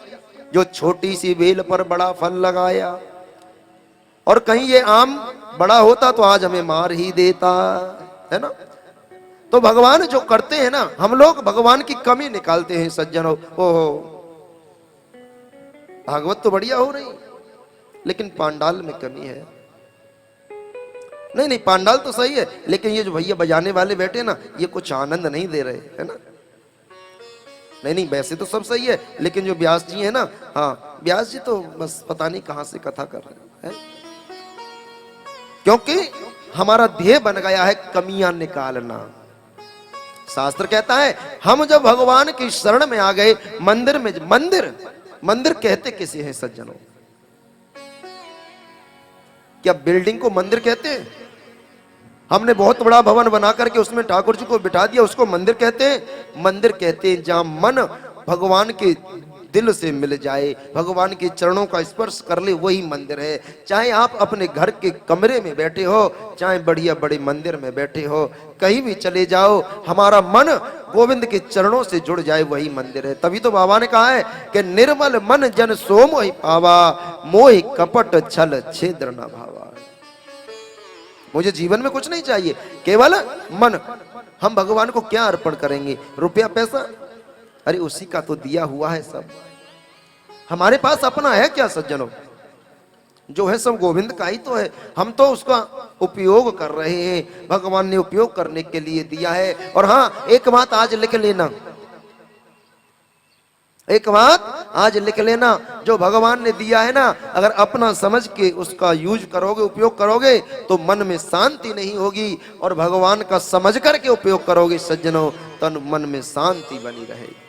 जो छोटी सी बेल पर बड़ा फल लगाया, और कहीं ये आम बड़ा होता तो आज हमें मार ही देता, है ना। तो भगवान जो करते हैं ना, हम लोग भगवान की कमी निकालते हैं सज्जनों। ओहो, भागवत तो बढ़िया हो रही, लेकिन पांडाल में कमी है। नहीं पांडाल तो सही है, लेकिन ये जो भैया बजाने वाले बैठे ना, ये कुछ आनंद नहीं दे रहे, है ना। नहीं नहीं, वैसे तो सब सही है, लेकिन जो व्यास जी है ना, हाँ व्यास जी तो बस पता नहीं कहां से कथा कर रहे हैं, क्योंकि हमारा ध्येय बन गया है कमियां निकालना। शास्त्र कहता है हम जब भगवान की शरण में आ गए, मंदिर में, मंदिर मंदिर कहते किसे हैं सज्जनों? क्या बिल्डिंग को मंदिर कहते हैं? हमने बहुत बड़ा भवन बना करके उसमें ठाकुर जी को बिठा दिया, उसको मंदिर कहते हैं? मंदिर कहते हैं जहां मन भगवान के दिल से मिल जाए, भगवान के चरणों का स्पर्श कर ले, वही मंदिर है। चाहे आप अपने घर के कमरे में बैठे हो, चाहे बढ़िया बड़े मंदिर में बैठे हो, कहीं भी चले जाओ, हमारा मन गोविंद के चरणों से जुड़ जाए, वही मंदिर है। तभी तो बाबा ने कहा है कि निर्मल मन जन सो मोहि पावा, मोहि कपट छल छिद्र न भावा। मुझे जीवन में कुछ नहीं चाहिए, केवल मन। हम भगवान को क्या अर्पण करेंगे? रुपया पैसा? अरे उसी का तो दिया हुआ है सब। हमारे पास अपना है क्या सज्जनों? जो है सब गोविंद का ही तो है। हम तो उसका उपयोग कर रहे हैं, भगवान ने उपयोग करने के लिए दिया है। और हाँ, एक बात आज लिख लेना, एक बात आज लिख लेना, जो भगवान ने दिया है ना, अगर अपना समझ के उसका यूज करोगे, उपयोग करोगे, तो मन में शांति नहीं होगी, और भगवान का समझ करके उपयोग करोगे सज्जनों, तो मन में शांति बनी रहेगी।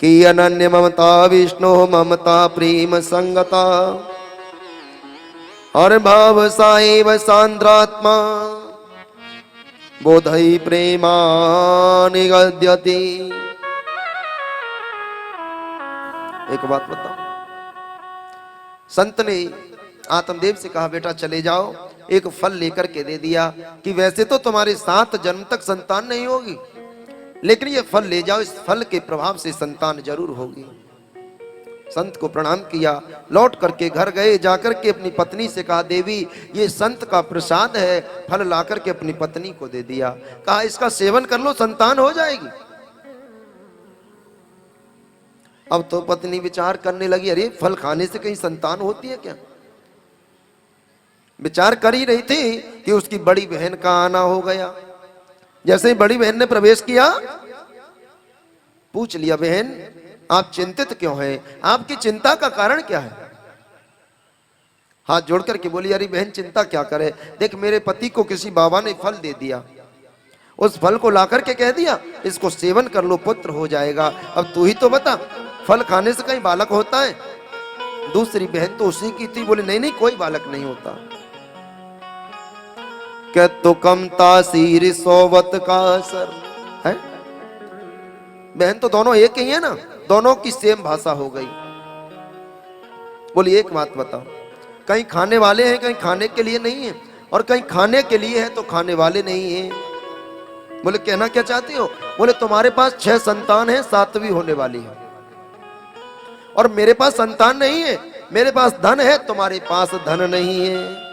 कि अनन्य ममता विष्णु ममता प्रेम संगता, और भाव साएव सांद्रात्मा, बोधई प्रेमा निगद्यति। एक बात बताओ, संत ने आत्मदेव से कहा बेटा चले जाओ, एक फल लेकर के दे दिया कि वैसे तो तुम्हारे 7 जन्म तक संतान नहीं होगी, लेकिन ये फल ले जाओ, इस फल के प्रभाव से संतान जरूर होगी। संत को प्रणाम किया, लौट करके घर गए, जाकर के अपनी पत्नी से कहा देवी ये संत का प्रसाद है, फल ला करके अपनी पत्नी को दे दिया, कहा इसका सेवन कर लो, संतान हो जाएगी। अब तो पत्नी विचार करने लगी, अरे फल खाने से कहीं संतान होती है क्या? विचार कर ही रही थी कि उसकी बड़ी बहन का आना हो गया। जैसे ही बड़ी बहन ने प्रवेश किया, पूछ लिया बहन आप चिंतित क्यों हैं? आपकी चिंता का कारण क्या है? हाथ जोड़ करके बोली अरे बहन चिंता क्या करे, देख मेरे पति को किसी बाबा ने फल दे दिया, उस फल को ला करके कह दिया इसको सेवन कर लो पुत्र हो जाएगा। अब तू ही तो बता, फल खाने से कहीं बालक होता है? दूसरी बहन तो उसी की थी, बोले नहीं नहीं कोई बालक नहीं होता। क्या तो कम तासीर सोवत का असर है? बहन तो दोनों एक ही है ना, दोनों की सेम भाषा हो गई। बोली एक बात बताओ, कहीं खाने वाले हैं कहीं खाने के लिए नहीं है, और कहीं खाने के लिए है तो खाने वाले नहीं है। बोले कहना क्या चाहती हो? बोले तुम्हारे पास 6 संतान है, 7वीं होने वाली है, और मेरे पास संतान नहीं है, मेरे पास धन है, तुम्हारे पास धन नहीं है।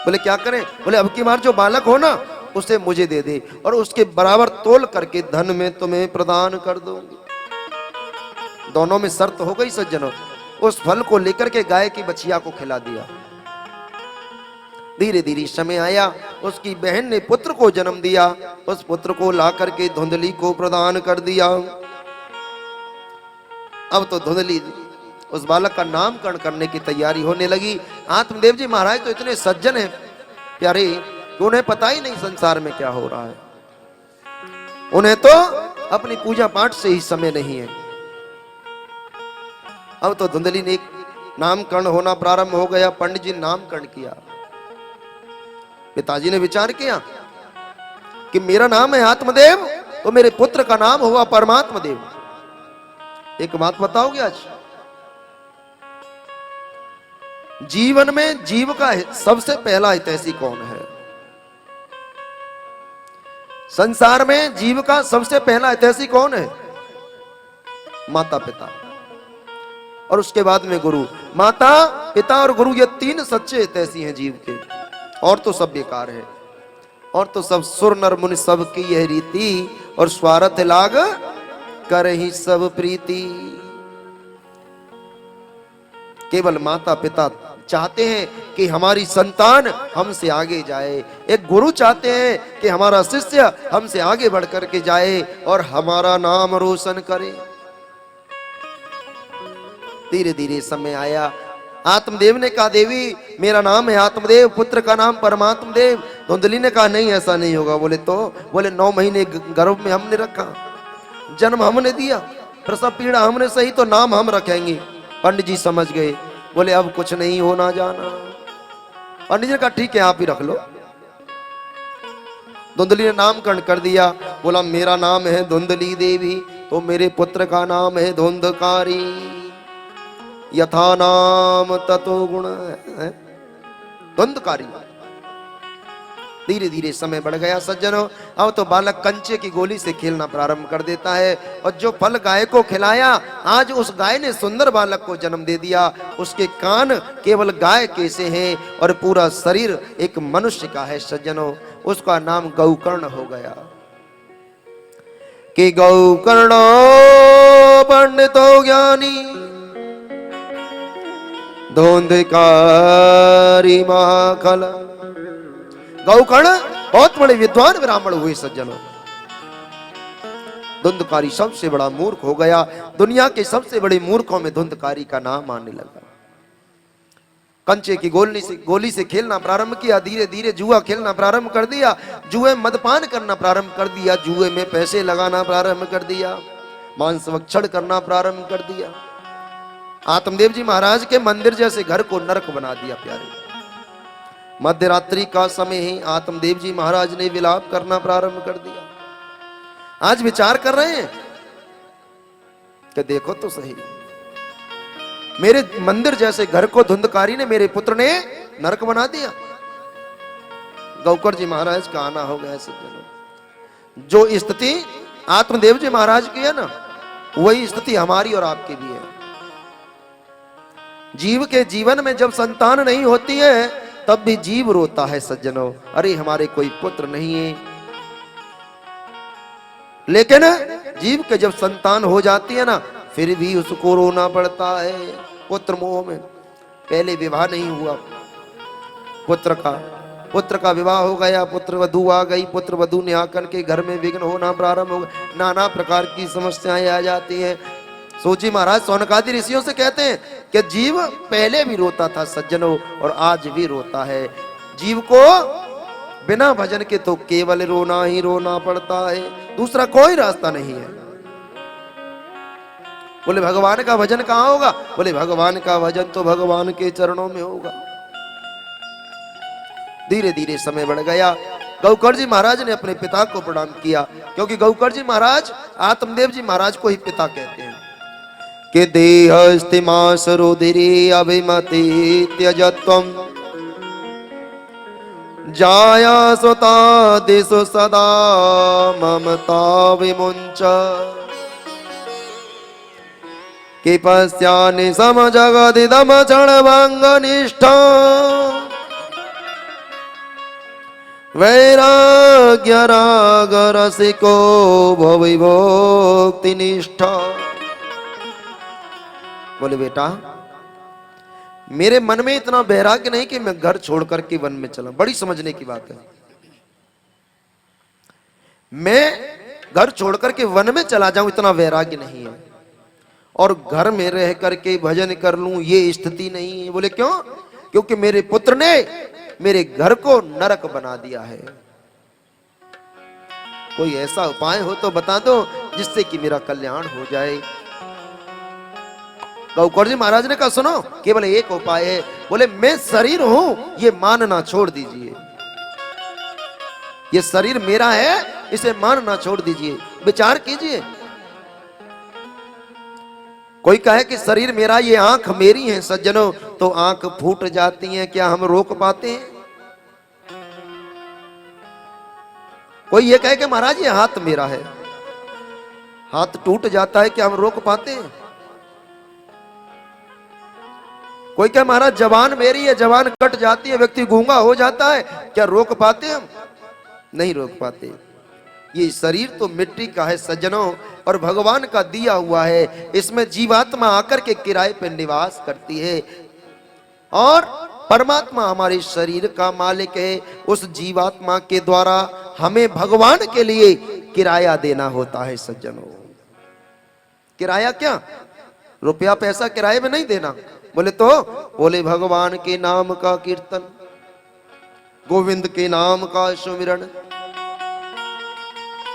बोले क्या करें? बोले अब की बार जो बालक हो ना उसे मुझे दे दे, और उसके बराबर तोल करके धन में तुम्हें प्रदान कर दूंगी। दोनों में शर्त हो गई सज्जनों। उस फल को लेकर के गाय की बछिया को खिला दिया। धीरे धीरे समय आया, उसकी बहन ने पुत्र को जन्म दिया, उस पुत्र को ला करके धुंधली को प्रदान कर दिया। अब तो धुंधली उस बालक का नामकरण करने की तैयारी होने लगी। आत्मदेव जी महाराज तो इतने सज्जन हैं प्यारे कि उन्हें पता ही नहीं संसार में क्या हो रहा है, उन्हें तो अपनी पूजा पाठ से ही समय नहीं है। अब तो धुंधली ने नामकरण होना प्रारंभ हो गया, पंडित जी नामकरण किया। पिताजी ने विचार किया कि मेरा नाम है आत्मदेव, तो मेरे पुत्र का नाम हुआ परमात्मा देव। एक बात बताओगे आज, जीवन में जीव का सबसे पहला हितैषी कौन है? संसार में जीव का सबसे पहला हितैषी कौन है? माता पिता, और उसके बाद में गुरु। माता पिता और गुरु ये 3 सच्चे हितैषी हैं जीव के, और तो सब बेकार है, और तो सब सुर नर मुनि सब की यह रीति, और स्वार्थ लाग कर ही सब प्रीति। केवल माता पिता चाहते हैं कि हमारी संतान हमसे आगे जाए, एक गुरु चाहते हैं कि हमारा शिष्य हमसे आगे बढ़ करके जाए और हमारा नाम रोशन करे। धीरे धीरे समय आया, आत्मदेव ने कहा देवी मेरा नाम है आत्मदेव, पुत्र का नाम परमात्म देव। धुंधली ने कहा नहीं ऐसा नहीं होगा। बोले 9 महीने गर्भ में हमने रखा, जन्म हमने दिया, प्रसव पीड़ा हमने सही, तो नाम हम रखेंगे। पंडित जी समझ गए, बोले अब कुछ नहीं होना जाना। पंडित जी ने कहा ठीक है आप ही रख लो। धुंधली ने नामकरण कर दिया, बोला मेरा नाम है धुंधली देवी, तो मेरे पुत्र का नाम है धुंधकारी, यथा नाम ततो गुण है धुंधकारी। धीरे धीरे समय बढ़ गया सज्जनों, अब तो बालक कंचे की गोली से खेलना प्रारंभ कर देता है। और जो फल गाय को खिलाया, आज उस गाय ने सुंदर बालक को जन्म दे दिया। उसके कान केवल गाय के से हैं और पूरा शरीर एक मनुष्य का है सज्जनों। उसका नाम गौकर्ण हो गया कि गौकर्ण पंडितो ज्ञानी धुंधकारी महाखल। गौकर्ण बहुत बड़े विद्वान ब्राह्मण हुए सज्जनों। धुंधकारी सबसे बड़ा मूर्ख हो गया। दुनिया के सबसे बड़े मूर्खों में धुंधकारी का नाम आने लगा। कंचे की गोली से खेलना प्रारंभ किया, धीरे धीरे जुआ खेलना प्रारंभ कर दिया, जुए मदपान करना प्रारंभ कर दिया, जुए में पैसे लगाना प्रारंभ कर दिया, मांस भक्षण करना प्रारंभ कर दिया। आत्मदेव जी महाराज के मंदिर जैसे घर को नरक बना दिया प्यारे। मध्य रात्रि का समय ही आत्मदेव जी महाराज ने विलाप करना प्रारंभ कर दिया। आज विचार कर रहे हैं कि देखो तो सही, मेरे मंदिर जैसे घर को धुंधकारी ने, मेरे पुत्र ने नरक बना दिया। गौकर्ण जी महाराज का आना हो गया सज्जनों। जो स्थिति आत्मदेव जी महाराज की है ना, वही स्थिति हमारी और आपकी भी है। जीव के जीवन में जब संतान नहीं होती है तब भी जीव रोता है सज्जनों, अरे हमारे कोई पुत्र नहीं है। लेकिन जीव के जब संतान हो जाती है ना, फिर भी उसको रोना पड़ता है। पुत्र मोह में पहले विवाह नहीं हुआ पुत्र का विवाह हो गया, पुत्र वधू आ गई, पुत्र वधू ने आकर के घर में विघ्न होना प्रारंभ हो गया, नाना प्रकार की समस्याएं आ जाती हैं। सोची महाराज सौनकादि ऋषियों से कहते हैं कि जीव पहले भी रोता था सज्जनों और आज भी रोता है। जीव को बिना भजन के तो केवल रोना ही रोना पड़ता है, दूसरा कोई रास्ता नहीं है। बोले भगवान का भजन कहाँ होगा? बोले भगवान का भजन तो भगवान के चरणों में होगा। धीरे धीरे समय बढ़ गया। गौकर्ण जी महाराज ने अपने पिता को प्रणाम किया, क्योंकि गौकर्ण जी महाराज आत्मदेव जी महाराज को ही पिता कहते हैं कि देहस्तिमास रुधिरे अभिमति त्यजत्वं जाया स्वता दिशु सदा ममता विमुंच कि पश्यानि समजगदिदम क्षणभंगनिष्ठा वैराग्य राग रसिको भविभोक्ति निष्ठा। बोले बेटा मेरे मन में इतना वैराग्य नहीं कि मैं घर छोड़ करके वन में चला। बड़ी समझने की बात है। मैं घर छोड़ करके वन में चला जाऊं इतना वैराग्य नहीं है, और घर में रह करके भजन कर लूं ये स्थिति नहीं है। बोले क्यों? क्योंकि मेरे पुत्र ने मेरे घर को नरक बना दिया है। कोई ऐसा उपाय हो तो बता दो जिससे कि मेरा कल्याण हो जाए। गौकर्ण जी महाराज ने कहा सुनो, केवल एक उपाय है। बोले मैं शरीर हूं ये मानना छोड़ दीजिए, ये शरीर मेरा है इसे मानना छोड़ दीजिए, विचार कीजिए। कोई कहे कि शरीर मेरा, ये आंख मेरी है सज्जनों, तो आंख फूट जाती है, क्या हम रोक पाते हैं? कोई ये कहे कि महाराज ये हाथ मेरा है, हाथ टूट जाता है, क्या हम रोक पाते हैं? कोई कहे महाराज जबान मेरी है, जबान कट जाती है, व्यक्ति गूंगा हो जाता है, क्या रोक पाते हम? नहीं रोक पाते। ये शरीर तो मिट्टी का है सज्जनों और भगवान का दिया हुआ है। इसमें जीवात्मा आकर के किराए पर निवास करती है और परमात्मा हमारे शरीर का मालिक है। उस जीवात्मा के द्वारा हमें भगवान के लिए किराया देना होता है सज्जनों। किराया क्या? रुपया पैसा किराए में नहीं देना। बोले तो बोले भगवान के नाम का कीर्तन, गोविंद के नाम का सुमिरन।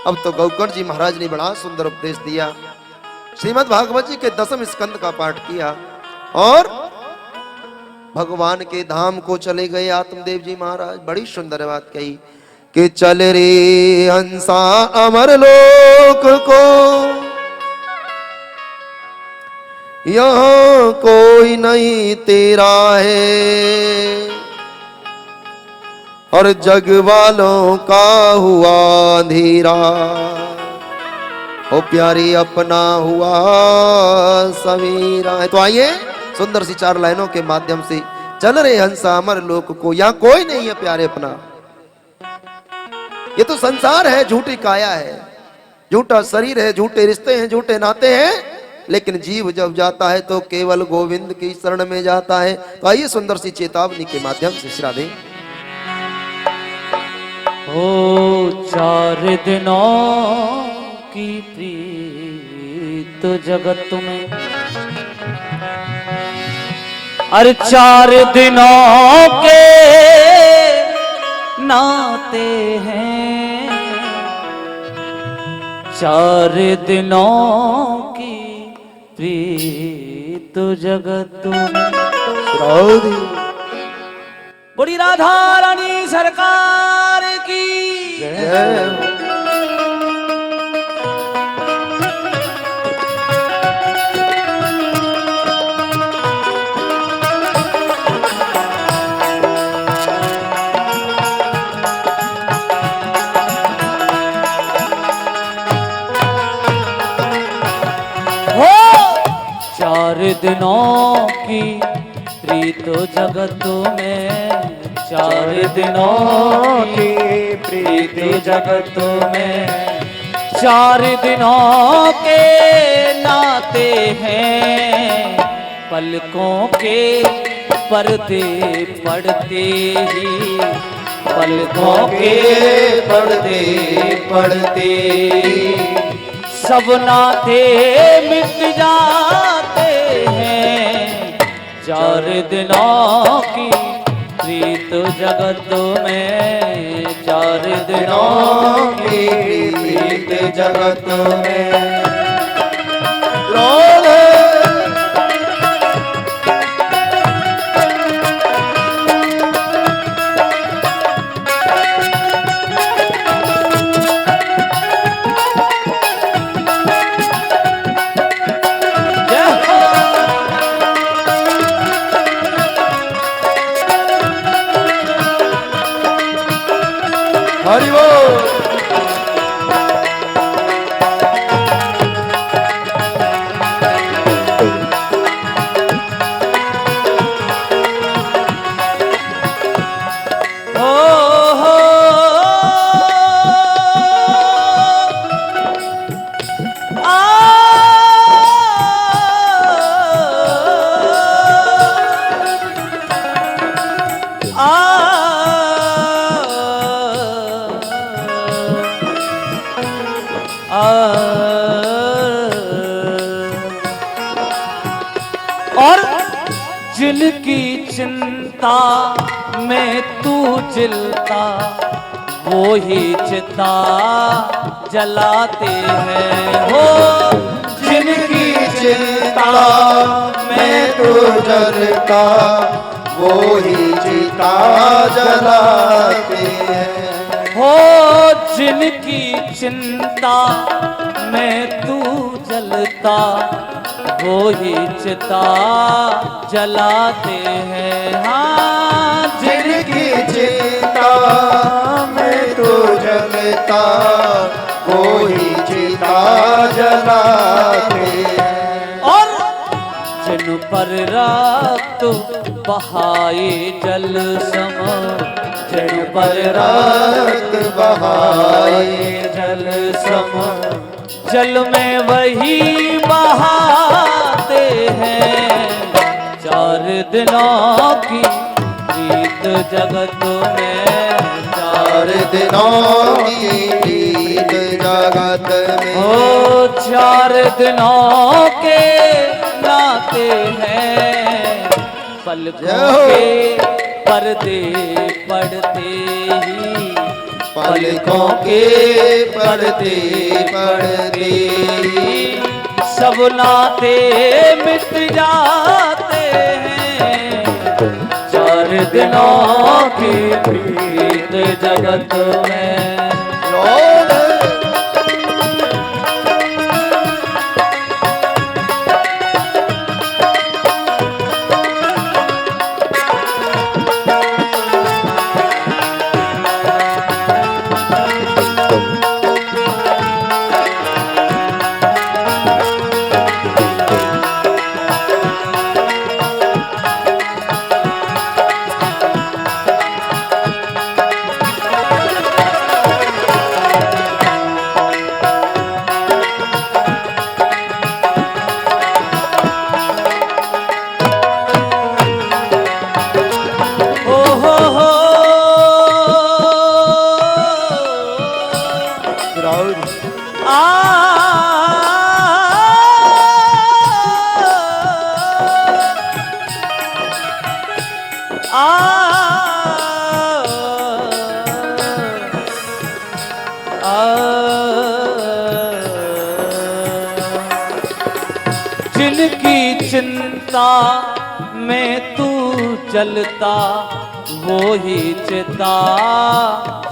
अब तो गौकर्ण जी महाराज ने बड़ा सुंदर उपदेश दिया। श्रीमद् भागवत जी के 10वें स्कंद का पाठ किया और भगवान के धाम को चले गए आत्मदेव जी महाराज। बड़ी सुंदर बात कही कि चल रे हंसा अमर लोक को, यहाँ कोई नहीं तेरा है, और जग वालों का हुआ अंधेरा, ओ प्यारी अपना हुआ सवेरा है। तो आइए सुंदर सी 4 लाइनों के माध्यम से चल रहे हंसा अमर लोक को, यहाँ कोई नहीं है प्यारे अपना। ये तो संसार है, झूठी काया है, झूठा शरीर है, झूठे रिश्ते हैं, झूठे नाते हैं, लेकिन जीव जब जाता है तो केवल गोविंद की शरण में जाता है। तो आइए सुंदर सी चेतावनी के माध्यम से श्राद्धे। ओ 4 दिनों की प्रीत जगत में, अरे 4 दिनों के नाते हैं, 4 दिनों की प्रीत जगत में। बड़ी राधा रानी सरकार की जय। हो 4 दिनों की प्रीत जगत में, 4 दिनों की प्रीत जगत में, 4 दिनों के नाते हैं, पलकों के पर्दे पड़ते ही, पलकों के पर्दे पड़ते सब नाते मिट जाते हैं। 4 दिनों की प्रीत जगत में, 4 दिनों की प्रीत जगत में। हरि बोल। और जिनकी चिंता में तू जिलता, वो ही चिता जलाते हैं। हो जिनकी चिंता में तू जलता, वो ही चिता जलाते हैं। हो जिनकी चिंता में तू जलता, वो ही चिता जलाते हैं। हाँ जिनकी चिता में तू जलता, वो ही चिता जलाते हैं। और जिन पर रक्त बहाए जल सम, जिन पर रक्त बहाए जल सम, जल में वही बहाते हैं। 4 दिनों की जगत में। चार दिनों की प्रीत जगत में। ओ 4 दिनों के नाते हैं, पलकों के पर्दे पड़ते ही, पलकों के पर्दे पड़ते ही, सब नाते मिट जाते हैं। 4 दिनों की प्रीत जगत में। लौट जिनकी चिंता में तू चलता, वो ही चिता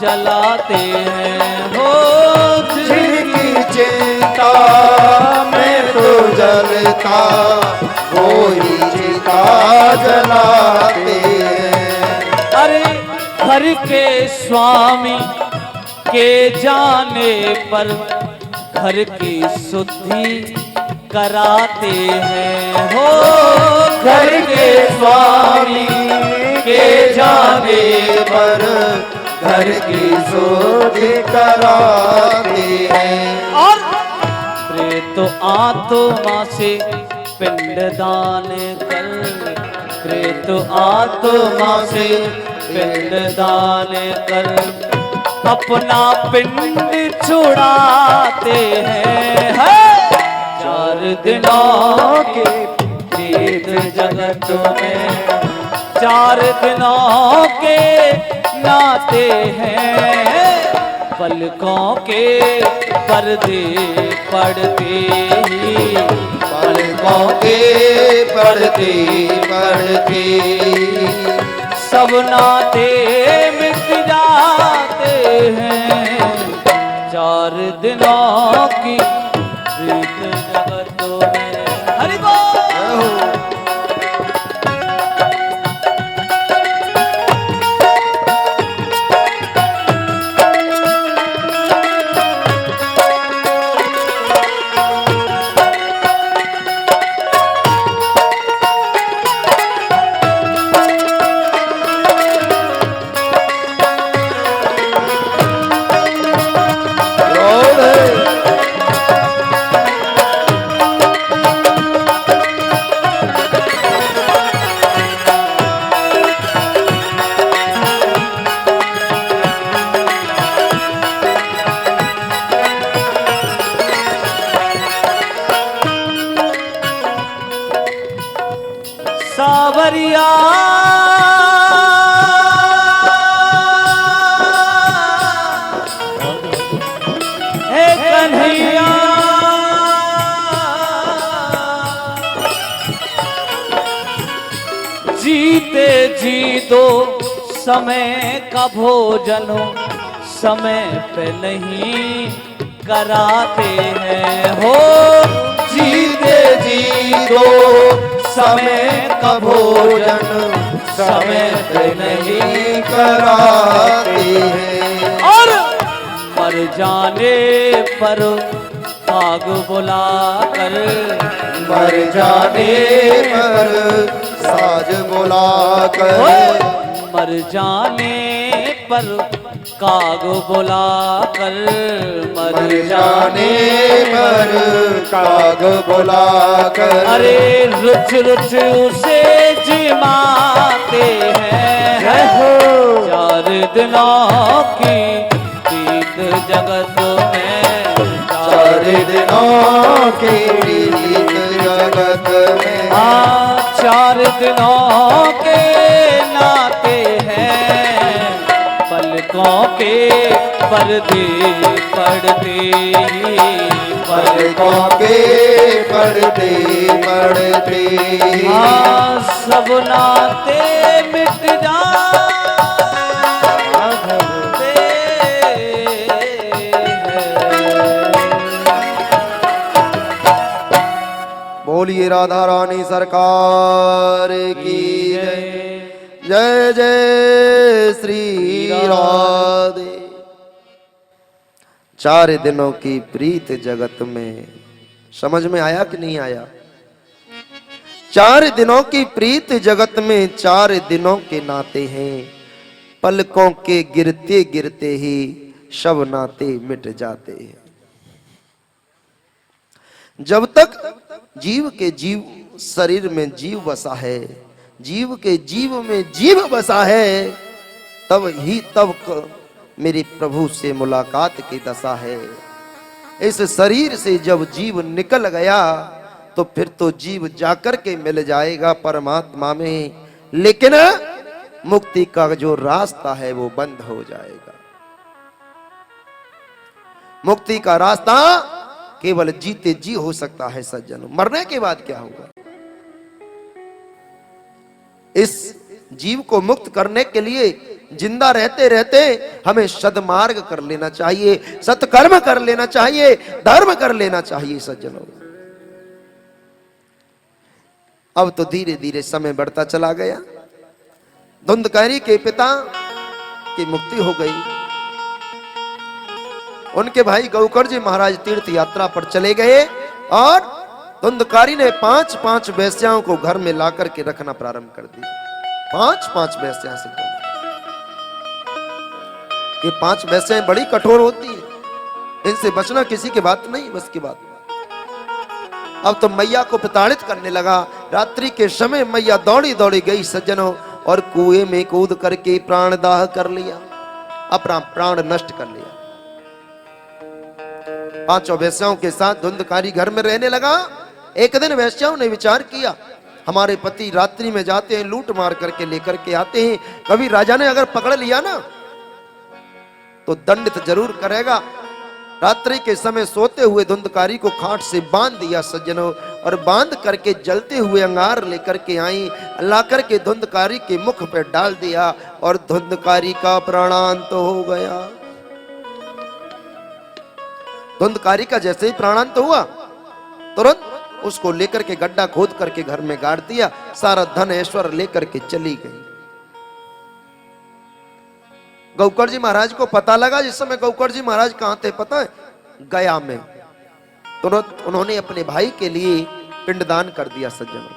जलाते हैं। हो जिनकी चिंता में तो जलता, वो ही चिता जलाते हैं। अरे घर के स्वामी के जाने पर घर की शुद्धि कराते हैं। हो घर के स्वामी के जाने पर घर की शुद्धि कराते हैं। और प्रेत आत्मा से पिंडदान कर, प्रेत आत्मा से पिंडदान कर, अपना पिंड छुड़ाते हैं। 4 दिनों के प्रीत जगत में, 4 दिनों के नाते हैं, पलकों के पर्दे पड़ते ही, पलकों के पर्दे पड़ते ही, सब नाते मिट जाते हैं। 4 दिनों की प्रीत जगत में। हरि बोल। सावरिया हे कन्हैया, जीते जी दो समय का भोजन समय पे नहीं कराते हैं। हो जीते जी दो समय का भोजन समय पे नहीं कराते हैं। और मर जाने पर आग बुला कर, मर जाने पर साज बुला कर, मर जाने पर काग बुला कर, मर जाने पर काग बुला कर। अरे रुच रुच उसे जिमाते हैं। दिनों की प्रीत जगत में, 4 दिनों की प्रीत जगत में। हाँ 4 दिनों के नाते हैं, पलकों के पर्दे पड़ते ही, पलकों के पर्दे पड़ते ही। हाँ सब नाते मिट जाते बोलिए राधा रानी सरकार की जय। जय जय श्री राधे। 4 दिनों की प्रीत जगत में, समझ में आया कि नहीं आया? 4 दिनों की प्रीत जगत में 4 दिनों के नाते हैं, पलकों के गिरते गिरते ही सब नाते मिट जाते हैं। जब तक जीव के जीव शरीर में जीव बसा है, जीव के जीव में जीव बसा है, तब मेरे प्रभु से मुलाकात की दशा है। इस शरीर से जब जीव निकल गया तो फिर तो जीव जाकर के मिल जाएगा परमात्मा में, लेकिन मुक्ति का जो रास्ता है वो बंद हो जाएगा। मुक्ति का रास्ता केवल जीते जी हो सकता है सज्जनों, मरने के बाद क्या होगा? इस जीव को मुक्त करने के लिए जिंदा रहते रहते हमें सद्मार्ग कर लेना चाहिए, सत्कर्म कर लेना चाहिए, धर्म कर लेना चाहिए सज्जनों। अब तो धीरे धीरे समय बढ़ता चला गया। धुंधकारी के पिता की मुक्ति हो गई। उनके भाई गौकर जी महाराज तीर्थ यात्रा पर चले गए और धुंधकारी ने 5-5 वेश्याओं को घर में ला करके रखना प्रारंभ कर दिया। 5-5 वेश्याओं से। ये 5 वेश्याएं बड़ी कठोर होती है, इनसे बचना किसी की बात नहीं, बस की बात। अब तो मैया को प्रताड़ित करने लगा। रात्रि के समय मैया दौड़ी दौड़ी गई सज्जनों और कुएं में कूद करके प्राण दाह कर लिया, अपना प्राण नष्ट कर लिया। 5 वेश्याओं के साथ धुंधकारी घर में रहने लगा। एक दिन वेश्याओं ने विचार किया, हमारे पति रात्रि में जाते हैं, लूट मार करके लेकर के आते हैं, कभी राजा ने अगर पकड़ लिया ना तो दंडित जरूर करेगा। रात्रि के समय सोते हुए धुंधकारी को खाट से बांध दिया सज्जनों, और बांध करके जलते हुए अंगार लेकर के आई, ला करके धुंधकारी के मुख पे डाल दिया और धुंधकारी का प्राणांत हो गया। धुंधकारी का जैसे ही प्राणांत हुआ तुरंत उसको लेकर के गड्ढा खोद करके घर में गाड़ दिया, सारा धन ऐश्वर्य लेकर के चली गई। गौकर जी महाराज को पता लगा। जिस समय गौकर जी महाराज कहां थे पता है? गया में। तुरंत उन्होंने अपने भाई के लिए पिंडदान कर दिया सज्जनों।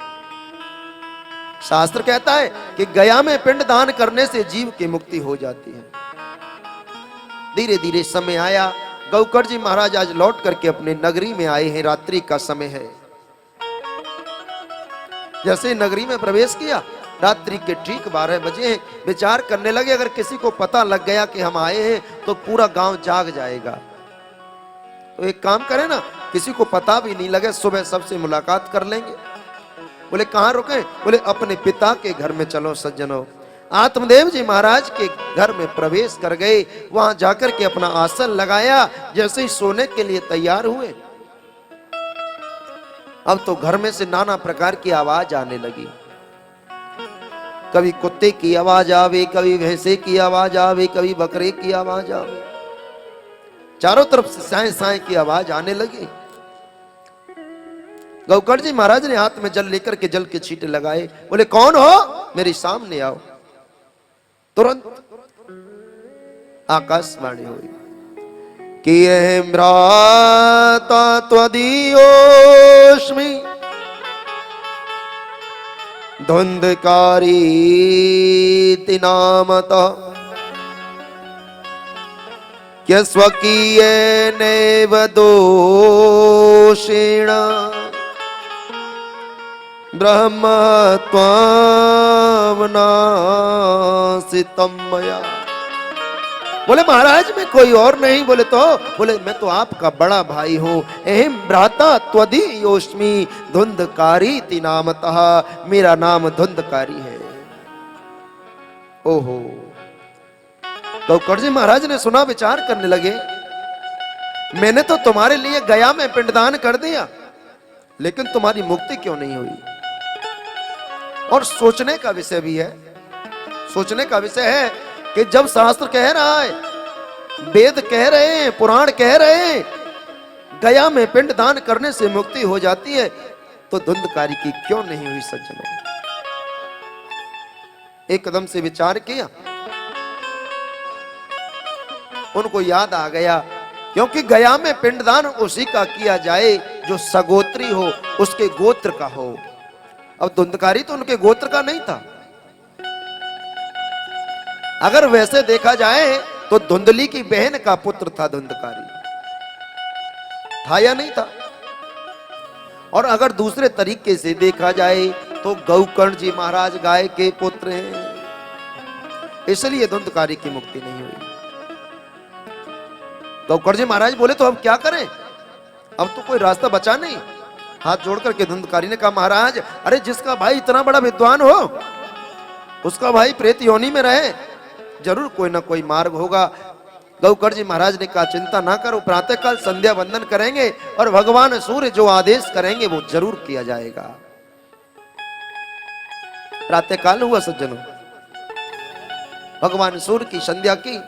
शास्त्र कहता है कि गया में पिंडदान करने से जीव की मुक्ति हो जाती है। धीरे धीरे समय आया। गौकर जी महाराज आज लौट करके अपने नगरी में आए हैं। रात्रि का समय है। जैसे नगरी में प्रवेश किया, रात्रि के ठीक 12 बजे हैं। विचार करने लगे, अगर किसी को पता लग गया कि हम आए हैं तो पूरा गांव जाग जाएगा, तो एक काम करें ना, किसी को पता भी नहीं लगे, सुबह सबसे मुलाकात कर लेंगे। बोले कहां रुके? बोले अपने पिता के घर में चलो सज्जनों। आत्मदेव जी महाराज के घर में प्रवेश कर गए। वहां जाकर के अपना आसन लगाया। जैसे ही सोने के लिए तैयार हुए, अब तो घर में से नाना प्रकार की आवाज आने लगी। कभी कुत्ते की आवाज आवे, कभी भैंसे की आवाज आवे, कभी बकरे की आवाज आवे। चारों तरफ से साए साए की आवाज आने लगी। गौकर जी महाराज ने हाथ में जल लेकर के जल के छींटे लगाए। बोले कौन हो? मेरे सामने आओ। तुरंत आकाशवाणी हुई कि भ्राता त्वदीयोस्मि धुंधकारीति नामतः स्वकीयेनैव दोषेण ब्रह्मत्वं नासितं मया। बोले महाराज मैं कोई और नहीं। बोले तो बोले मैं तो आपका बड़ा भाई हूं। एहिम भ्राता त्वदीयोस्मि धुंधकारी ति नामतः, मेरा नाम धुंधकारी है। ओहो, गौकर्ण जी महाराज ने सुना, विचार करने लगे, मैंने तो तुम्हारे लिए गया में पिंडदान कर दिया, लेकिन तुम्हारी मुक्ति क्यों नहीं हुई? और सोचने का विषय भी है, सोचने का विषय है कि जब शास्त्र कह रहा है, वेद कह रहे हैं, पुराण कह रहे हैं, गया में पिंडदान करने से मुक्ति हो जाती है, तो धुंधकारी की क्यों नहीं हुई सज्जनों? एक कदम से विचार किया, उनको याद आ गया, क्योंकि गया में पिंडदान उसी का किया जाए जो सगोत्री हो, उसके गोत्र का हो। अब धुंधकारी तो उनके गोत्र का नहीं था। अगर वैसे देखा जाए तो धुंधली की बहन का पुत्र था धुंधकारी, था या नहीं था? और अगर दूसरे तरीके से देखा जाए तो गौकर्ण जी महाराज गाय के पुत्र हैं, इसलिए धुंधकारी की मुक्ति नहीं हुई। गौकर्ण जी महाराज बोले तो अब क्या करें, अब तो कोई रास्ता बचा नहीं। हाथ जोड़ करके धुंधकारी ने कहा, महाराज अरे जिसका भाई इतना बड़ा विद्वान हो, उसका भाई प्रेत योनि में रहे, जरूर कोई ना कोई मार्ग होगा। गौकर्ण जी महाराज ने कहा, चिंता ना करो, प्रातःकाल संध्या वंदन करेंगे और भगवान सूर्य जो आदेश करेंगे वो जरूर किया जाएगा। प्रातःकाल हुआ सज्जनों, भगवान सूर्य की संध्या की,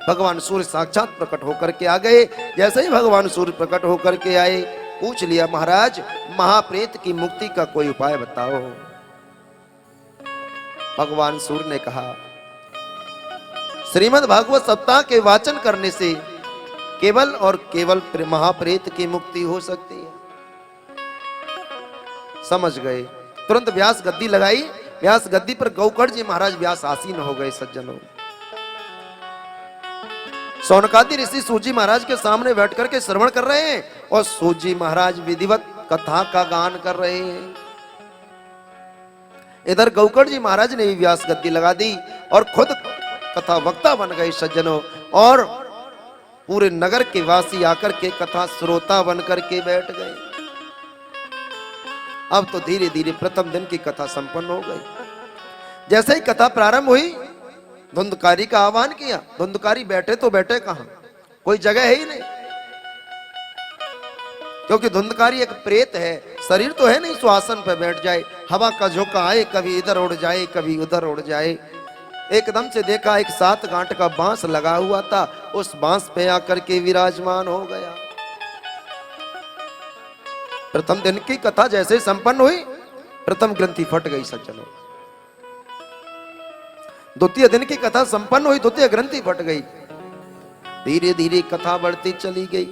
भगवान सूर्य साक्षात प्रकट होकर के आ गए। जैसे ही भगवान सूर्य प्रकट होकर के आए, पूछ लिया, महाराज महाप्रेत की मुक्ति का कोई उपाय बताओ। भगवान सूर्य ने कहा, श्रीमद् भागवत सप्ताह के वाचन करने से केवल और केवल महाप्रेत की मुक्ति हो सकती है। समझ गए, तुरंत व्यास गद्दी लगाई, व्यास गद्दी पर गौकर्ण जी महाराज व्यास आसीन हो गए। सज्जनों, सौनकादि ऋषि सूजी महाराज के सामने बैठ करके श्रवण कर रहे हैं और सूजी महाराज विधिवत कथा का गान कर रहे हैं। इधर गौकर्ण जी महाराज ने भी व्यास गद्दी लगा दी और खुद कथा वक्ता बन गए सज्जनों, और पूरे नगर के वासी आकर के कथा श्रोता बन करके बैठ गए। अब तो धीरे धीरे प्रथम दिन की कथा संपन्न हो गई। जैसे ही कथा प्रारंभ हुई, धुंधकारी का आह्वान किया। धुंधकारी बैठे तो बैठे कहां, कोई जगह है ही नहीं, क्योंकि धुंधकारी एक प्रेत है, शरीर तो है नहीं सुहासन पे बैठ जाए, हवा का झोंका आए कभी इधर उड़ जाए कभी उधर उड़ जाए। एकदम से देखा एक 7 गांठ का बांस लगा हुआ था, उस बांस पे आकर के विराजमान हो गया। प्रथम दिन की कथा जैसे संपन्न हुई, प्रथम ग्रंथि फट गई सज्जनों। द्वितीय दिन की कथा संपन्न हुई, द्वितीय ग्रंथि फट गई। धीरे धीरे कथा बढ़ती चली गई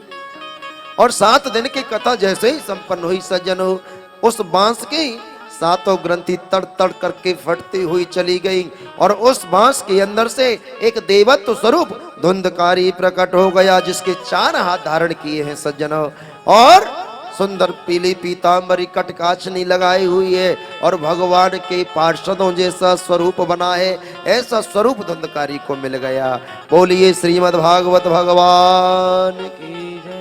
और 7 दिन की कथा जैसे ही संपन्न हुई सज्जनों, उस बांस की 7 ग्रंथि तड़ तड़ करके फटती हुई चली गई और उस बांस के अंदर से एक देवत्व स्वरूप धुंधकारी प्रकट हो गया, जिसके 4 हाथ धारण किए हैं सज्जनों, और सुंदर पीली पीतांबरी कटकाचनी लगाई हुई है और भगवान के पार्षदों जैसा स्वरूप बना है। ऐसा स्वरूप धुंधकारी को मिल गया। बोलिए श्रीमद् भागवत भगवान की जय।